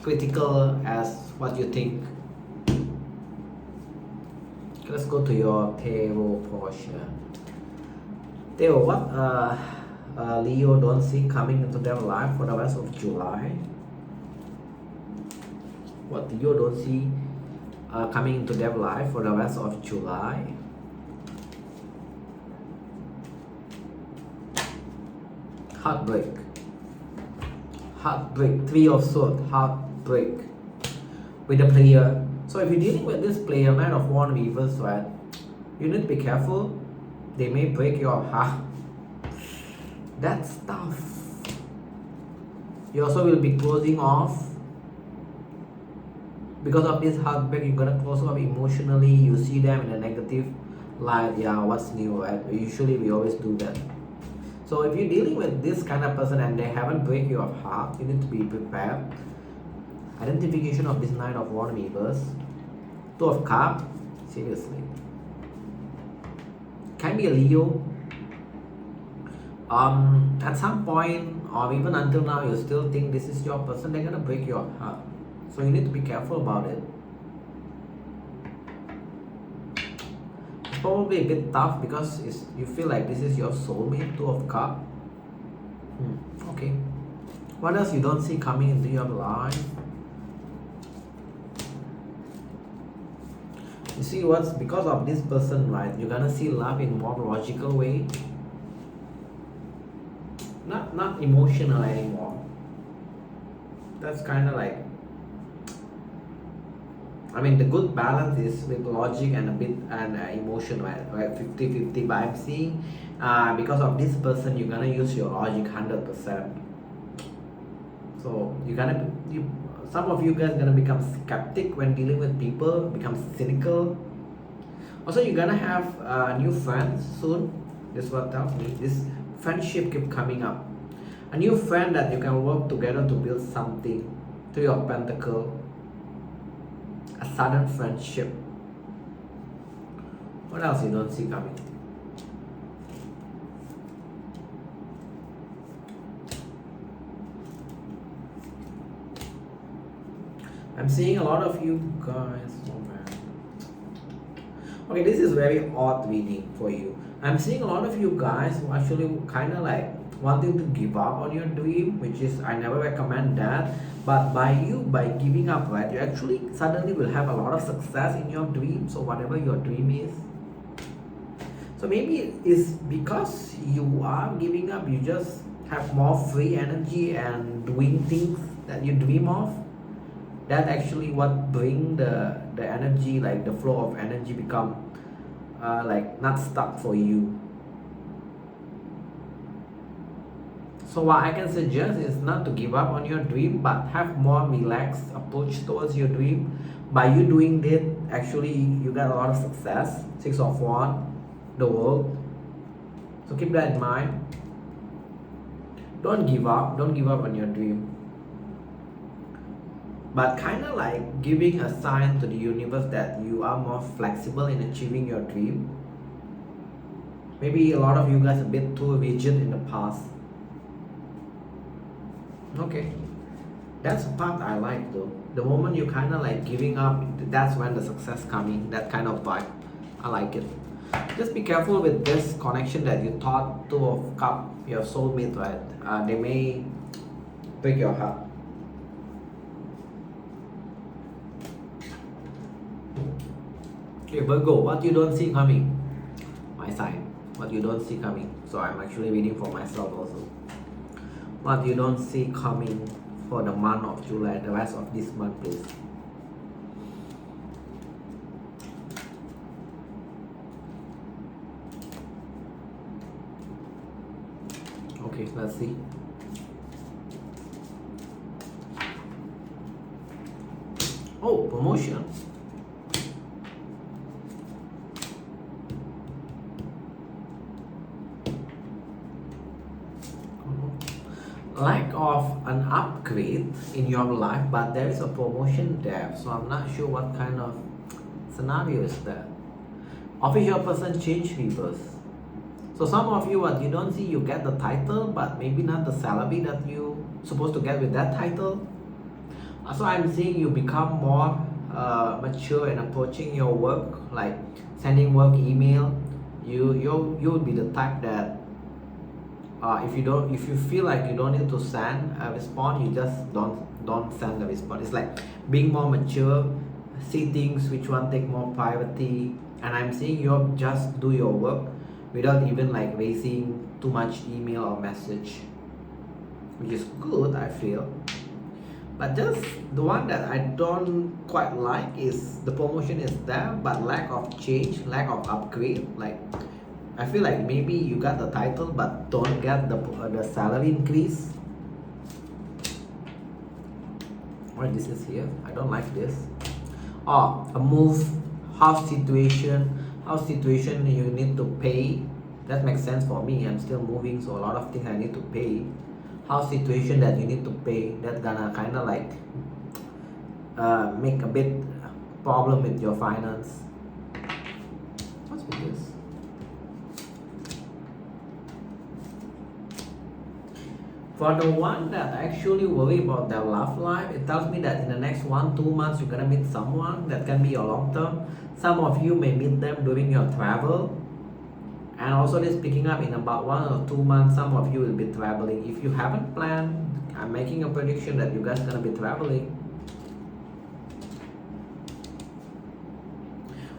critical as what you think. Let's go to your tarot portion. Theo, what Leo don't see coming into their life for the rest of July? What Leo don't see coming into their life for the rest of July? Heartbreak. Heartbreak. 3 of Swords. Heartbreak. With the player. So if you're dealing with this player, Knight of Wands reverse, right? You need to be careful. They may break your heart. That's tough. You also will be closing off. Because of this heartbreak, you're gonna close off emotionally. You see them in a negative light. Yeah, what's new, right? Usually we always do that. So if you're dealing with this kind of person and they haven't break your heart, you need to be prepared. Identification of this Knight of Wands reverse. 2 of Cups. Seriously. Can be a Leo. At some point or even until now you still think this is your person, they're gonna break your heart. So you need to be careful about it. It's probably a bit tough because you feel like this is your soulmate, 2 of Cups. Okay. What else you don't see coming into your life? You see what's because of this person, right? You're gonna see love in more logical way. Not emotional anymore. That's kind of like, I mean, the good balance is with logic and a bit and emotion, right? 50-50. But I'm seeing because of this person, you're gonna use your logic 100%. So some of you guys gonna become skeptic when dealing with people, become cynical. Also, you're gonna have new friends soon. This is what tells me. This friendship keep coming up. A new friend that you can work together to build something. 3 of Pentacles. A sudden friendship. What else you don't see coming? I'm seeing a lot of you guys. Oh man. Okay, this is very odd reading for you. I'm seeing a lot of you guys who actually kind of like wanting to give up on your dream, which is, I never recommend that. But by giving up, right, you actually suddenly will have a lot of success in your dream. So whatever your dream is. So maybe it's because you are giving up, you just have more free energy and doing things that you dream of. That actually what bring the energy, like the flow of energy become like not stuck for you. So what I can suggest is not to give up on your dream, but have more relaxed approach towards your dream. By you doing that, actually you got a lot of success. 6 of Wands, the world. So keep that in mind. Don't give up on your dream. But kind of like giving a sign to the universe that you are more flexible in achieving your dream. Maybe a lot of you guys are a bit too rigid in the past. Okay, that's the part I like though. The moment you kind of like giving up, that's when the success coming. That kind of vibe, I like it. Just be careful with this connection that you thought 2 of Cups, your soulmate, right? They may break your heart. Okay, Virgo, what you don't see coming? My sign. What you don't see coming. So I'm actually reading for myself also. What you don't see coming for the month of July, the rest of this month, please. Okay, let's see. Oh, promotion. lack of an upgrade in your life, but there is a promotion there. So I'm not sure what kind of scenario is that. Official person change reverse. So some of you, what you don't see, you get the title, but maybe not the salary that you supposed to get with that title. So I'm seeing you become more mature and approaching your work, like sending work email. You will be the type that if you feel like you don't need to send a response, you just don't send a response. It's like being more mature, see things which one take more priority. And I'm seeing you just do your work without even like raising too much email or message, which is good, I feel. But just the one that I don't quite like is the promotion is there, but lack of change, lack of upgrade. Like I feel like maybe you got the title but don't get the salary increase. Why this is here? I don't like this. Or a move, house situation you need to pay. That makes sense for me. I'm still moving, so a lot of things I need to pay. House situation that you need to pay, that's gonna kind of like make a bit problem with your finance. What's with this? For the one that actually worry about their love life, it tells me that in the next 1-2 months you're gonna meet someone that can be your long term. Some of you may meet them during your travel. And also this picking up in about 1 or 2 months, some of you will be traveling. If you haven't planned, I'm making a prediction that you guys are gonna be traveling.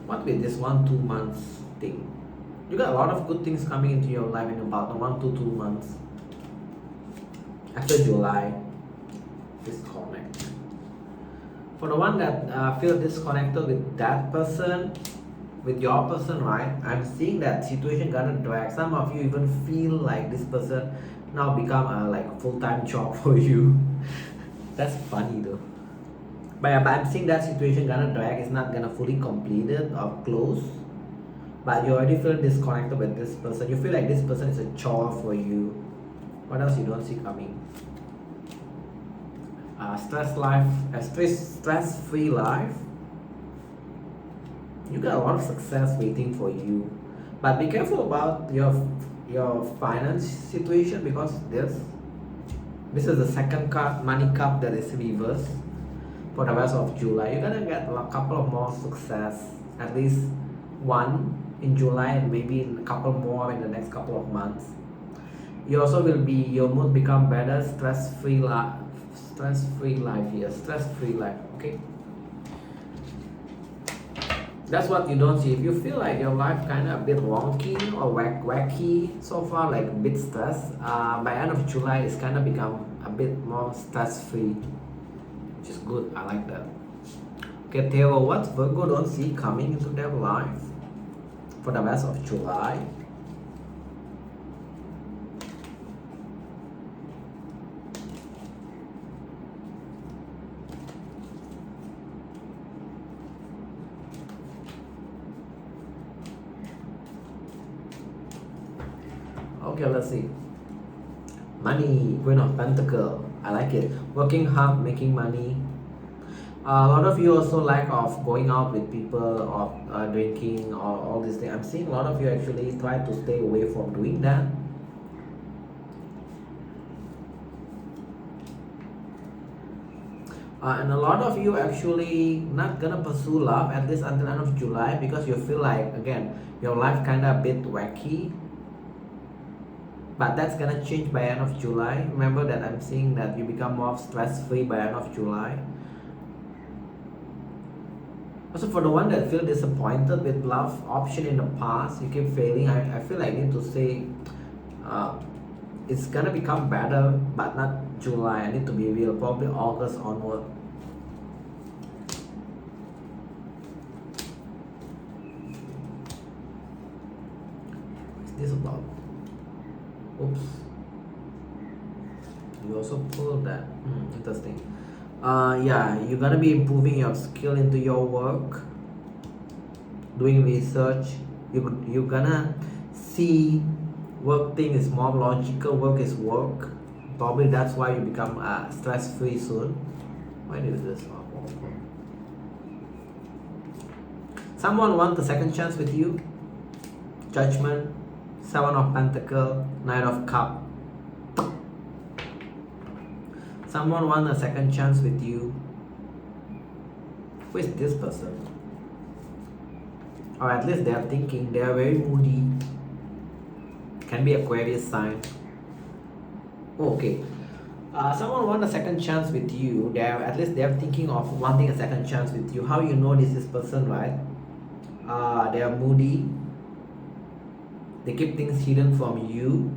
What with this 1-2 months thing? You got a lot of good things coming into your life in about 1 to 2 months. After July, disconnect. For the one that feel disconnected with that person, with your person, right? I'm seeing that situation gonna drag. Some of you even feel like this person now become like a full-time job for you. That's funny though. But I'm seeing that situation gonna drag. It's not gonna fully completed or close. But you already feel disconnected with this person. You feel like this person is a chore for you. What else you don't see coming? Stress-free life. You got a lot of success waiting for you, but be careful about your finance situation, because this is the second card, money cup, that is reversed. For the rest of July, you're gonna get a couple of more success, at least one in July and maybe a couple more in the next couple of months. You also will be, your mood become better, stress-free life here, stress-free life, okay? That's what you don't see. If you feel like your life kind of a bit wonky or wacky so far, like a bit stressed, by end of July it's kind of become a bit more stress-free, which is good. I like that. Okay, Tarot, what Virgo don't see coming into their life for the rest of July? Okay, let's see. Money, Queen of Pentacles. I like it. Working hard, making money. A lot of you also lack of going out with people or drinking or all these things. I'm seeing a lot of you actually try to stay away from doing that. And a lot of you actually not gonna pursue love at least until end of July, because you feel like, again, your life kind of a bit wacky. But that's gonna change by end of July. Remember that I'm seeing that you become more stress-free by end of July. Also, for the one that feel disappointed with love option in the past, you keep failing, I feel like I need to say it's gonna become better, but not July. I need to be real, probably August onward. What's this about? Oops. You also pulled that. Interesting. Yeah, you're gonna be improving your skill into your work, doing research. You're gonna see work thing is more logical. Work is work. Probably that's why you become stress-free soon. Why is this? Someone wants a second chance with you. Judgment, 7 of Pentacles, 9 of Cups. Someone wants a second chance with you. Who is this person? Or at least they are thinking, they are very moody. Can be Aquarius sign. Okay. Someone wants a second chance with you. They are, at least they are thinking of wanting a second chance with you. How you know this person, right? They are moody. They keep things hidden from you.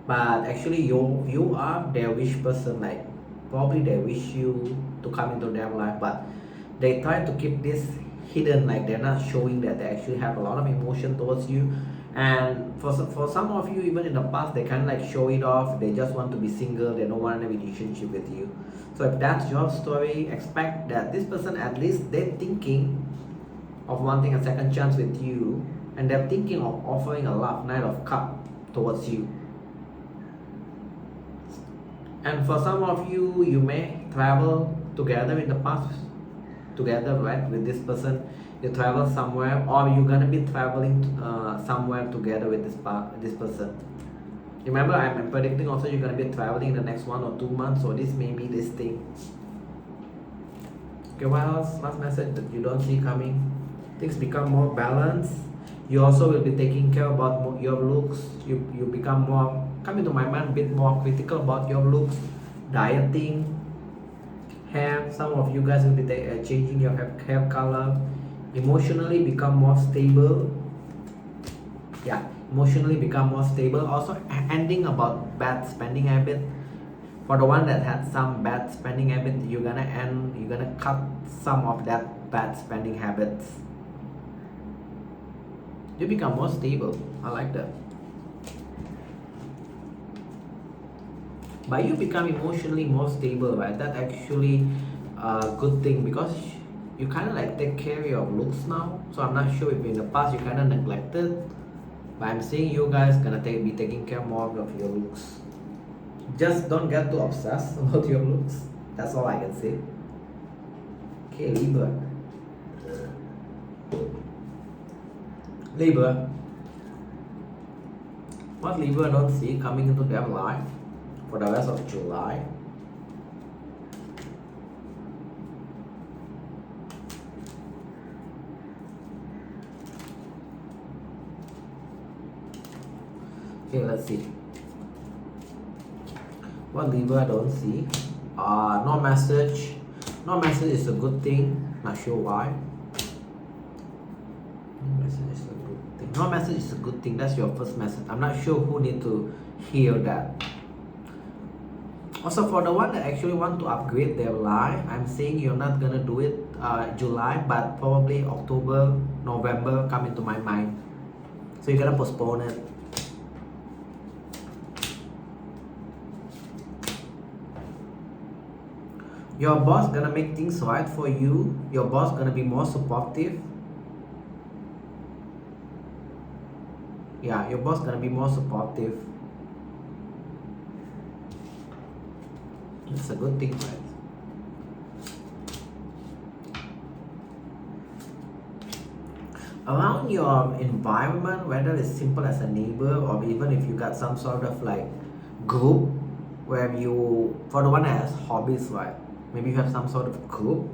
But actually you are their wish person. Like probably they wish you to come into their life, but they try to keep this hidden. Like they're not showing that they actually have a lot of emotion towards you. And for some of you, even in the past, they kind of like show it off. They just want to be single. They don't want a relationship with you. So if that's your story, expect that this person, at least they're thinking of wanting a second chance with you, and they're thinking of offering a love, 9 of Cups towards you. And for some of you, you may travel together in the past, together, right, with this person. You travel somewhere, or you're gonna be traveling somewhere together with this person. Remember, I'm predicting also you're gonna be traveling in the next 1 or 2 months, so this may be this thing. Okay, what else? Last message that you don't see coming. Things become more balanced. You also will be taking care about your looks. You become more, coming to my mind, a bit more critical about your looks, dieting, hair. Some of you guys will be changing your hair color. Emotionally become more stable. Yeah, emotionally become more stable. Also ending about bad spending habit. For the one that had some bad spending habit, you're gonna cut some of that bad spending habits. You become more stable. I like that. But you become emotionally more stable, right? That's actually a good thing, because you kind of like take care of your looks now. So I'm not sure if in the past you kind of neglected, but I'm seeing you guys gonna be taking care more of your looks. Just don't get too obsessed about your looks. That's all I can say. Okay, Libra. Libra. What Libra don't see coming into their life for the rest of July? Okay, let's see. What Libra don't see? No message. No message is a good thing. Not sure why. No message is a good thing. No message is a good thing. That's your first message. I'm not sure who need to hear that. Also, for the one that actually want to upgrade their life, I'm saying you're not gonna do it July, but probably October, November come into my mind. So you're gonna postpone it. Your boss gonna make things right for you. Your boss gonna be more supportive. Yeah, your boss gonna be more supportive. It's a good thing, right? Around your environment, whether it's simple as a neighbor, or even if you got some sort of like group where you, for the one that has hobbies, right? Maybe you have some sort of group.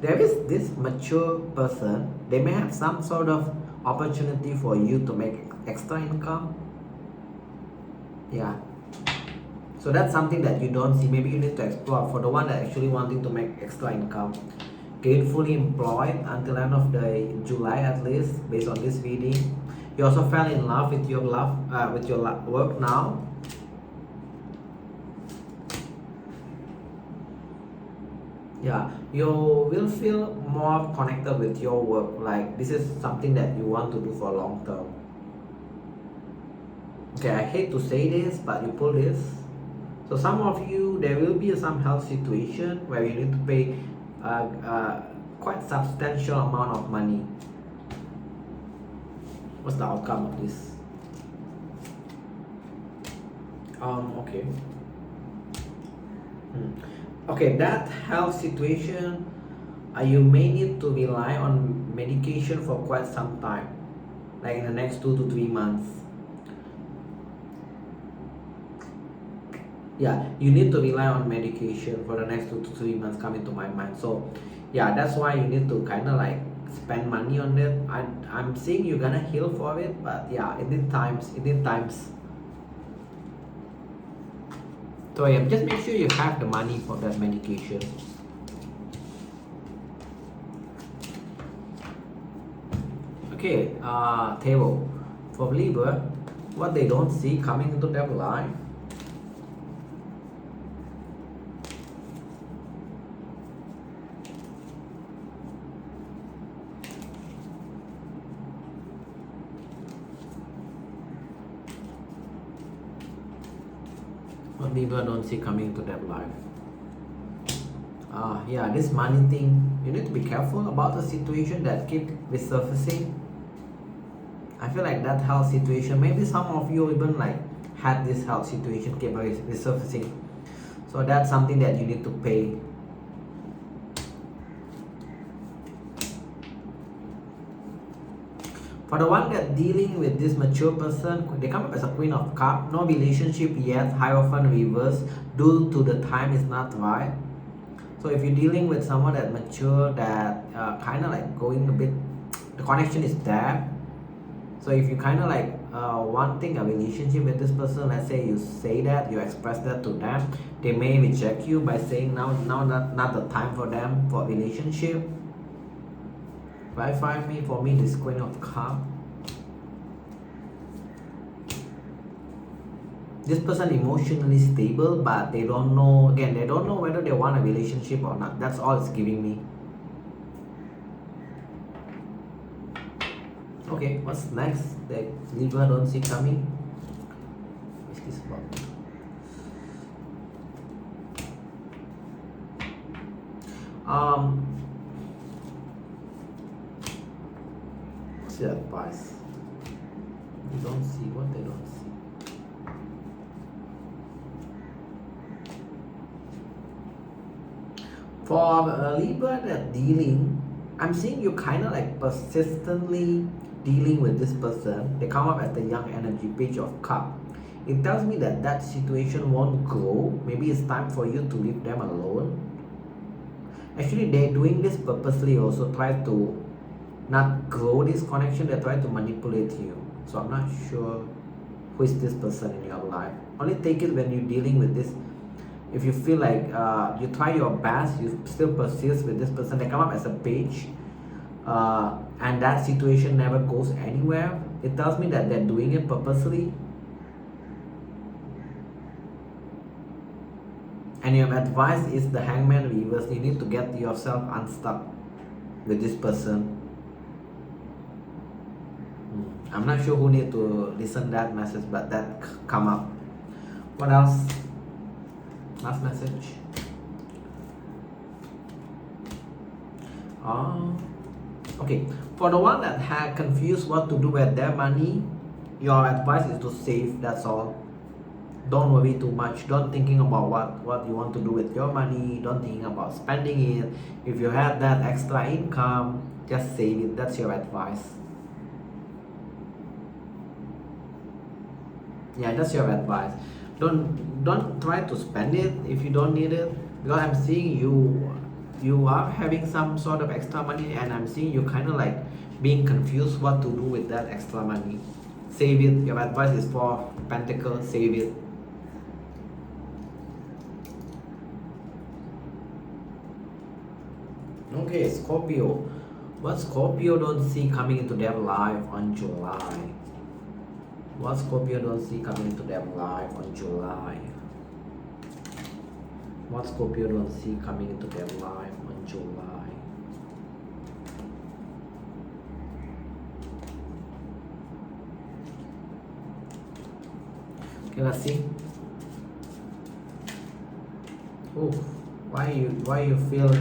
There is this mature person. They may have some sort of opportunity for you to make extra income. Yeah. So that's something that you don't see. Maybe you need to explore. For the one that actually wanting to make extra income, gainfully employed until end of the July at least, based on this reading. You also fell in love with your work now. Yeah, you will feel more connected with your work. Like this is something that you want to do for long term. Okay, I hate to say this, but you pull this. So some of you, there will be some health situation where you need to pay quite substantial amount of money. What's the outcome of this? Okay. Okay, that health situation, you may need to rely on medication for quite some time, like in the next 2 to 3 months. Yeah, you need to rely on medication for the next 2 to 3 months, coming to my mind. So yeah, that's why you need to kind of like spend money on it. I'm saying you're gonna heal for it, but yeah, it need times. So yeah, just make sure you have the money for that medication. Okay, table for Libra, what they don't see coming into their life. What Libra don't see coming into their life. Yeah, this money thing, you need to be careful about the situation that keep resurfacing. I feel like that health situation, maybe some of you even like had this health situation keep resurfacing. So that's something that you need to pay. For the one that dealing with this mature person, they come up as a Queen of Cups. No relationship yet, Hierophant reverse, due to the time is not right. So if you're dealing with someone that mature, that kind of like going a bit, the connection is there. So if you kind of like wanting a relationship with this person, let's say you say that, you express that to them, they may reject you by saying now not the time for them for relationship. For me, this Queen of Cups. This person emotionally stable, but they don't know, again, they don't know whether they want a relationship or not. That's all it's giving me. Okay, what's next that Libra don't see coming? What's this about? What's the advice? You don't see what they don't see. For Libra that dealing, I'm seeing you kind of like persistently dealing with this person. They come up as the young energy, Page of Cups. It tells me that that situation won't grow. Maybe it's time for you to leave them alone. Actually, they're doing this purposely also, try to not grow this connection. They try to manipulate you. So I'm not sure who is this person in your life. Only take it when you're dealing with this. If you feel like you try your best, you still persist with this person, they come up as a page, and that situation never goes anywhere, it tells me that they're doing it purposely. And your advice is the Hangman reverse. You need to get yourself unstuck with this person. I'm not sure who need to listen that message, but that come up. What else? Last message. Okay, for the one that had confused what to do with their money, your advice is to save. That's all. Don't worry too much. Don't thinking about what you want to do with your money. Don't thinking about spending it. If you have that extra income, just save it. That's your advice. Yeah, that's your advice. Don't try to spend it if you don't need it, because I'm seeing you are having some sort of extra money, and I'm seeing you kind of like being confused what to do with that extra money. Save it. Your advice is for Pentacles. Save it. Okay, Scorpio. What Scorpio don't see coming into their life on July? What Scorpio don't see coming into their life on July? What Scorpio don't see coming into their life on July? Okay, let's see. Oh, why you feel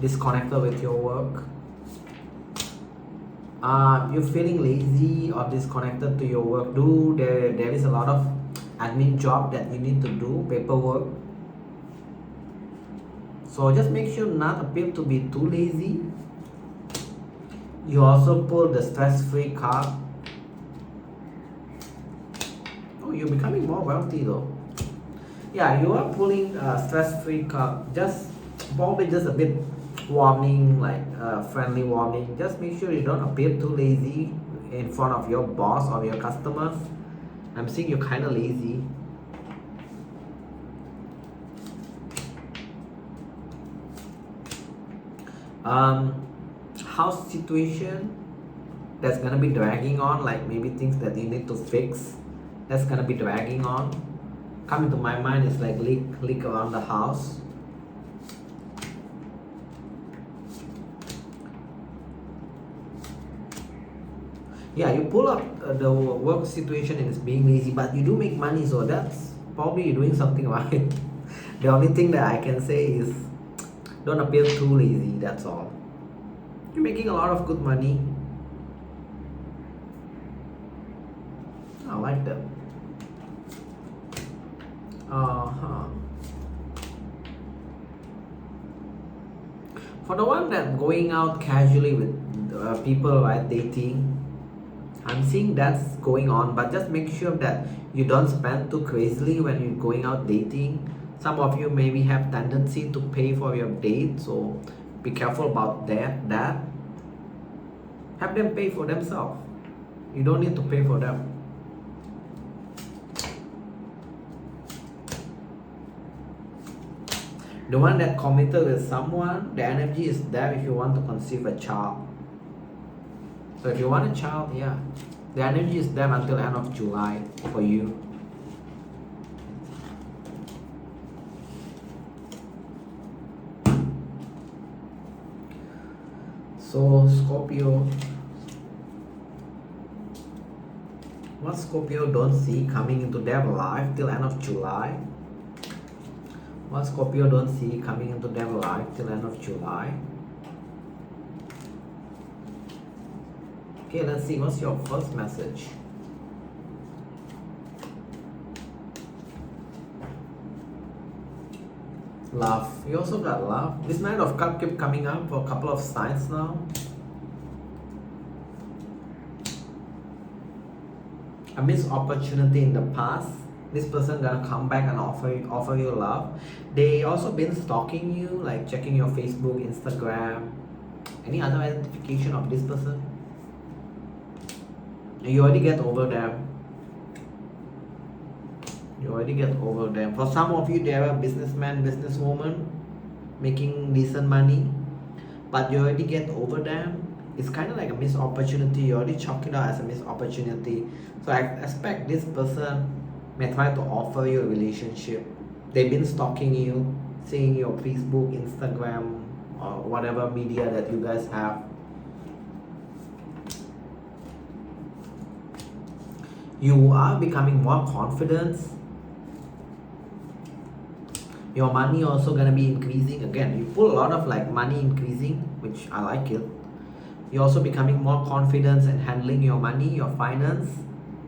disconnected with your work? You're feeling lazy or disconnected to your work. There is a lot of admin job that you need to do, paperwork. So just make sure not appear to be too lazy. You also pull the stress-free card. Oh, you're becoming more wealthy though. Yeah, you are pulling a stress-free card. Just probably just a bit warning, like friendly warning. Just make sure you don't appear too lazy in front of your boss or your customers. I'm seeing you're kind of lazy. House situation that's gonna be dragging on, like maybe things that you need to fix, that's gonna be dragging on. Coming to my mind is like leak around the house. Yeah, you pull up the work situation and it's being lazy, but you do make money, so that's probably you're doing something right. The only thing that I can say is don't appear too lazy, that's all. You're making a lot of good money. I like that. For the one that going out casually with people, right, dating, I'm seeing that's going on, but just make sure that you don't spend too crazily when you're going out dating. Some of you maybe have tendency to pay for your date, so be careful about that. Have them pay for themselves. You don't need to pay for them. The one that committed with someone, the energy is there if you want to conceive a child. So if you want a child, yeah, the energy is there until end of July for you. So Scorpio, what Scorpio don't see coming into their life till end of July? What Scorpio don't see coming into their life till end of July? Okay, let's see, what's your first message? Love. You also got love. This Knight of Cups keep coming up for a couple of signs now. A missed opportunity in the past. This person gonna come back and offer you love. They also been stalking you, like checking your Facebook, Instagram. Any other identification of this person? You already get over them. You already get over them. For some of you, they are a businessman, businesswoman, making decent money, but you already get over them. It's kind of like a missed opportunity. You already chalk it out as a missed opportunity. So I expect this person may try to offer you a relationship. They've been stalking you, seeing your Facebook, Instagram, or whatever media that you guys have. You are becoming more confident. Your money also gonna be increasing. Again, you pull a lot of like money increasing, which I like it. You're also becoming more confident in handling your money, your finance.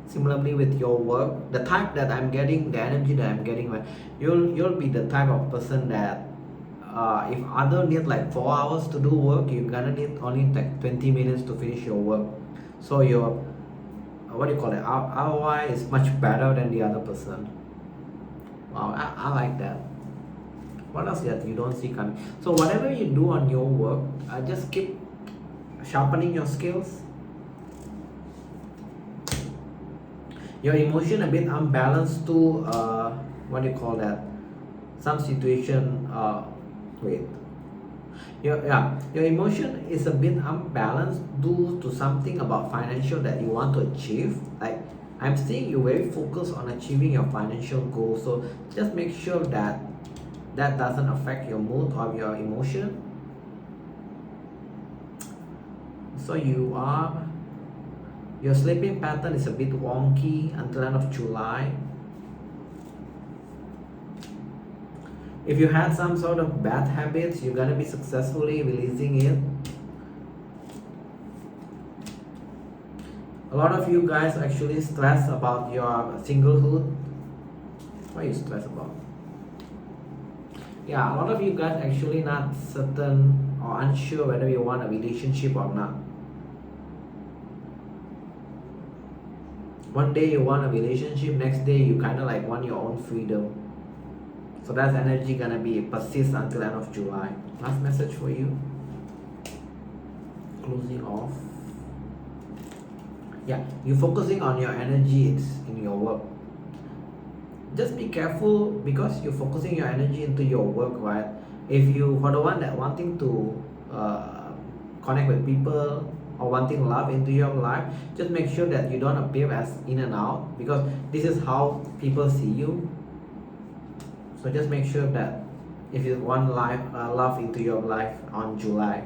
Similarly with your work, the type that I'm getting, the energy that I'm getting, you'll be the type of person that if other need like 4 hours to do work, you're gonna need only like 20 minutes to finish your work. So your what do you call it? ROI is much better than the other person. Wow, I like that. What else that you don't see coming? So whatever you do on your work, just keep sharpening your skills. Your emotion a bit unbalanced to what do you call that? Some situation. Your emotion is a bit unbalanced due to something about financial that you want to achieve. Like I'm seeing you very focused on achieving your financial goals. So just make sure that that doesn't affect your mood or your emotion. So your sleeping pattern is a bit wonky until end of July. If you had some sort of bad habits, you're gonna be successfully releasing it. A lot of you guys actually stress about your singlehood. What are you stressed about? Yeah, a lot of you guys actually not certain or unsure whether you want a relationship or not. One day you want a relationship, next day you kind of like want your own freedom. So that's energy gonna be persist until end of July. Last message for you. Closing off. Yeah, you're focusing on your energies in your work. Just be careful because you're focusing your energy into your work, right? If you, for the one that wanting to connect with people or wanting love into your life, just make sure that you don't appear as in and out, because this is how people see you. So just make sure that if you want love into your life on July.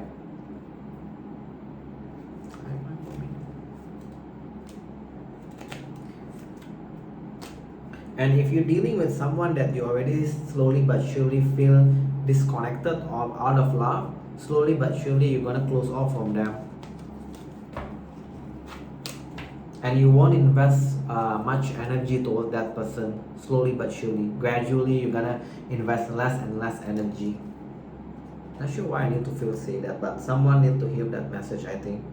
And if you're dealing with someone that you already slowly but surely feel disconnected or out of love, slowly but surely you're gonna close off from them. And you won't invest much energy towards that person. Slowly but surely, gradually you're gonna invest less and less energy. Not sure why I need to say that, but someone need to hear that message, I think.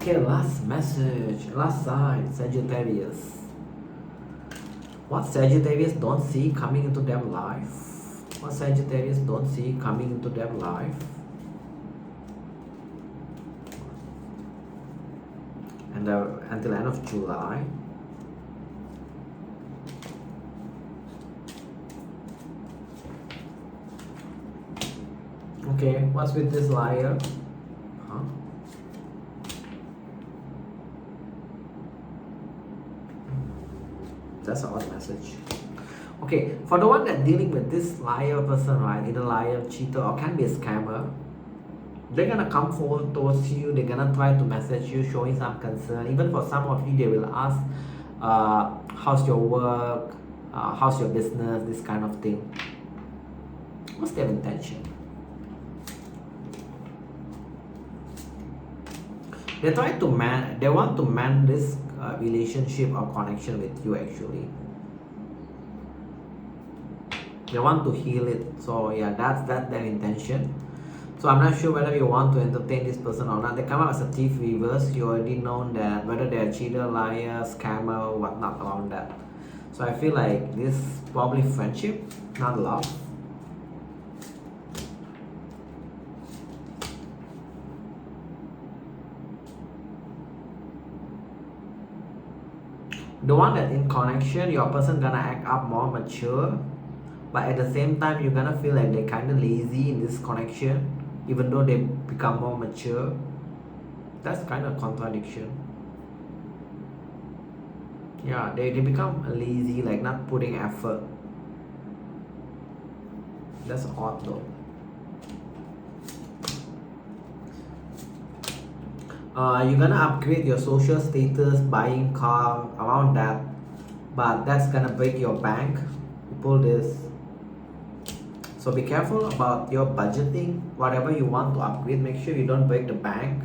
Okay, last message, last sign, Sagittarius. What Sagittarius don't see coming into their life? What Sagittarius don't see coming into their life? And until end of July. Okay, what's with this liar? Huh? That's an odd message. Okay, for the one that dealing with this liar person, right? Either liar, cheater, or can be a scammer. They're gonna come forward towards you. They're gonna try to message you, showing some concern. Even for some of you, they will ask, "How's your work? How's your business?" This kind of thing. What's their intention? They try to They want to mend this relationship or connection with you. Actually, they want to heal it. So yeah, that's their intention. So I'm not sure whether you want to entertain this person or not. They come up as a thief, reverse. You already know that whether they're a cheater, liar, scammer, whatnot around that. So I feel like this probably friendship, not love. The one that in connection, your person gonna act up more mature, but at the same time you're gonna feel like they're kind of lazy in this connection, even though they become more mature. That's kind of contradiction. Yeah, they become lazy, like not putting effort. That's odd though. You're gonna upgrade your social status, buying car, around that, but that's gonna break your bank. You pull this. So be careful about your budgeting. Whatever you want to upgrade, make sure you don't break the bank.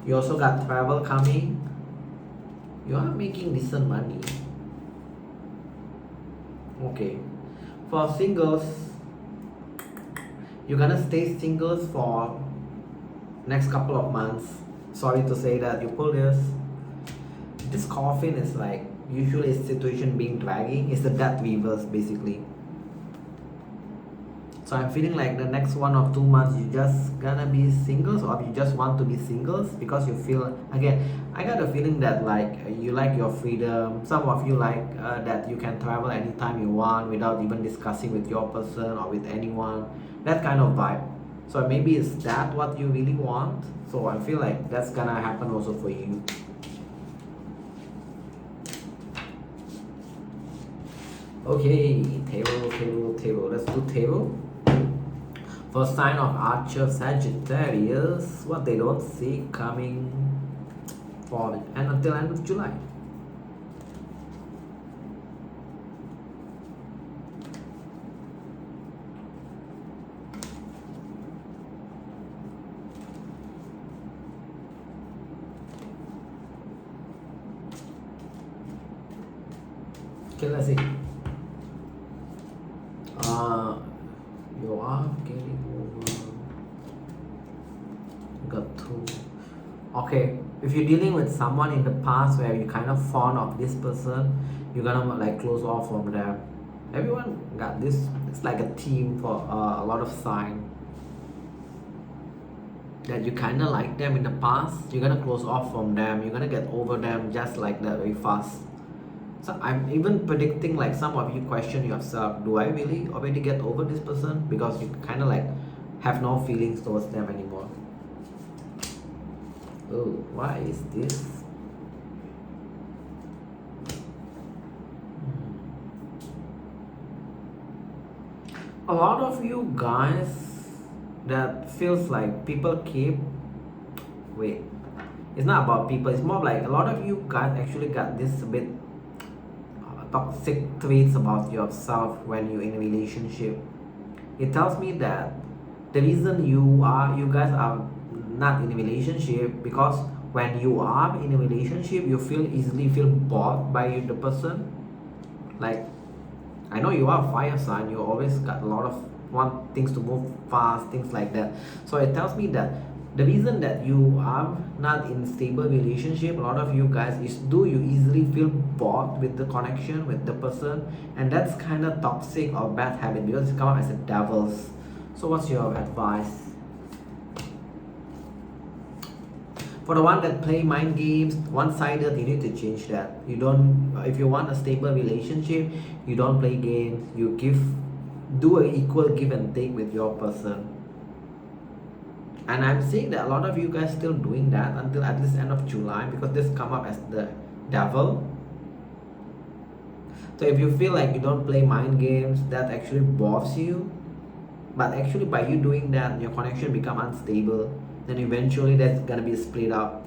You also got travel coming. You are making decent money. Okay. For singles, you're gonna stay singles for next couple of months. Sorry to say that. You pull this. This coffin is like usually a situation being dragging. It's the death reverse basically. So I'm feeling like the next 1 or 2 months you just gonna be singles, or you just want to be singles because you feel, again, I got a feeling that like you like your freedom. Some of you like that you can travel anytime you want without even discussing with your person or with anyone. That kind of vibe. So maybe is that what you really want? So I feel like that's gonna happen also for you. Okay, table. Let's do table. For sign of Archer, Sagittarius, what they don't see coming for and until end of July. Okay, let's see. You are getting over. Got two. Okay, if you're dealing with someone in the past where you're kind of fond of this person, you're gonna like close off from them. Everyone got this. It's like a theme for a lot of signs. That you kind of like them in the past, you're gonna close off from them, you're gonna get over them just like that very fast. So I'm even predicting like some of you question yourself, do I really already get over this person? Because you kind of like have no feelings towards them anymore. Oh, why is this? A lot of you guys that feels like people keep, wait, it's not about people, it's more like a lot of you guys actually got this a bit toxic traits about yourself when you're in a relationship. It tells me that the reason you guys are not in a relationship because when you are in a relationship you easily feel bored by the person. Like, I know you are a fire sign, you always got a lot of want things to move fast, things like that. So it tells me that the reason that you are not in stable relationship, a lot of you guys, is do you easily feel bored with the connection with the person, and that's kind of toxic or bad habit because it's come up as a devils. So what's your advice? For the one that play mind games, one-sided, you need to change that. You don't, if you want a stable relationship, you don't play games, you do an equal give and take with your person. And I'm seeing that a lot of you guys still doing that until at least end of July, because this come up as the devil. So if you feel like you don't play mind games, that actually bores you, but actually by you doing that, your connection become unstable, then eventually that's gonna be split up.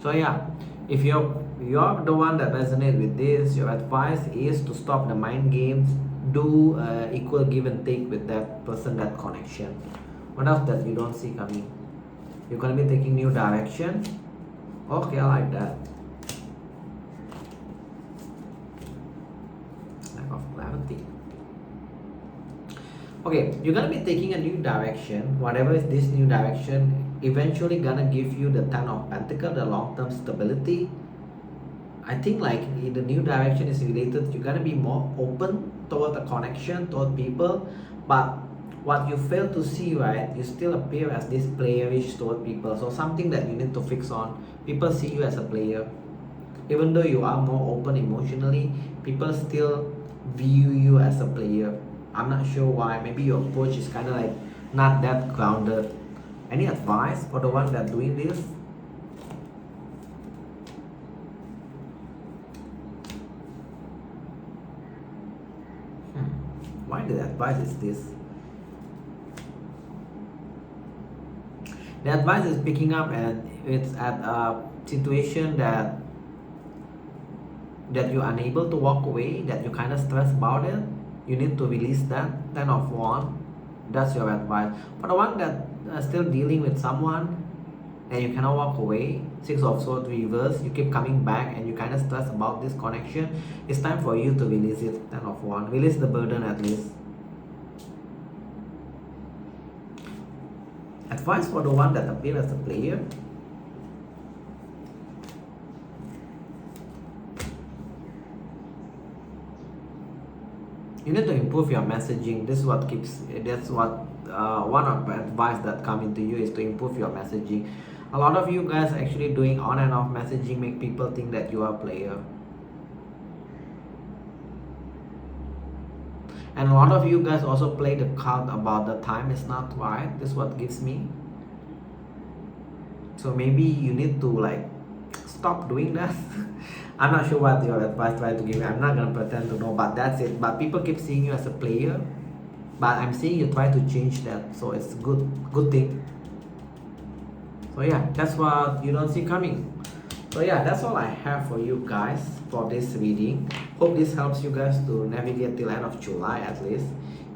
So yeah, if you're the one that resonates with this, your advice is to stop the mind games, do equal give and take with that person, that connection. What else that you don't see coming? You're gonna be taking new direction. Okay, I like that. Lack of clarity. Okay, you're gonna be taking a new direction. Whatever is this new direction, eventually gonna give you the 10 of Pentacles, the long-term stability. I think like in the new direction is related, you're gonna be more open toward the connection, toward people. But what you fail to see, right, you still appear as this playerish toward people. So something that you need to fix on. People see you as a player. Even though you are more open emotionally, people still view you as a player. I'm not sure why. Maybe your approach is kind of like not that grounded. Any advice for the one that doing this? Why the advice is this? The advice is picking up and it's at a situation that you're unable to walk away, that you kind of stress about it. You need to release that. 10 of Wands. That's your advice. For the one that still dealing with someone and you cannot walk away, 6 of Swords reverse, you keep coming back and you kind of stress about this connection, it's time for you to release it. 10 of Wands. Release the burden at least. Advice for the one that appears as a player. You need to improve your messaging. This is what that's what one of the advice that come into you is to improve your messaging. A lot of you guys actually doing on and off messaging make people think that you are a player. And a lot of you guys also play the card about the time is not right. This is what gives me. So maybe you need to like stop doing that. I'm not sure what your advice try to give me. I'm not gonna pretend to know, but that's it. But people keep seeing you as a player. But I'm seeing you try to change that. So it's good thing. So yeah, that's what you don't see coming. So yeah, that's all I have for you guys for this reading. Hope this helps you guys to navigate till end of July at least.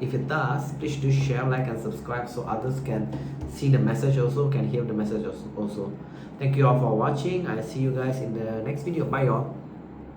If it does, please do share, like and subscribe so others can see the message also, can hear the message also. Thank you all for watching. I'll see you guys in the next video. Bye y'all.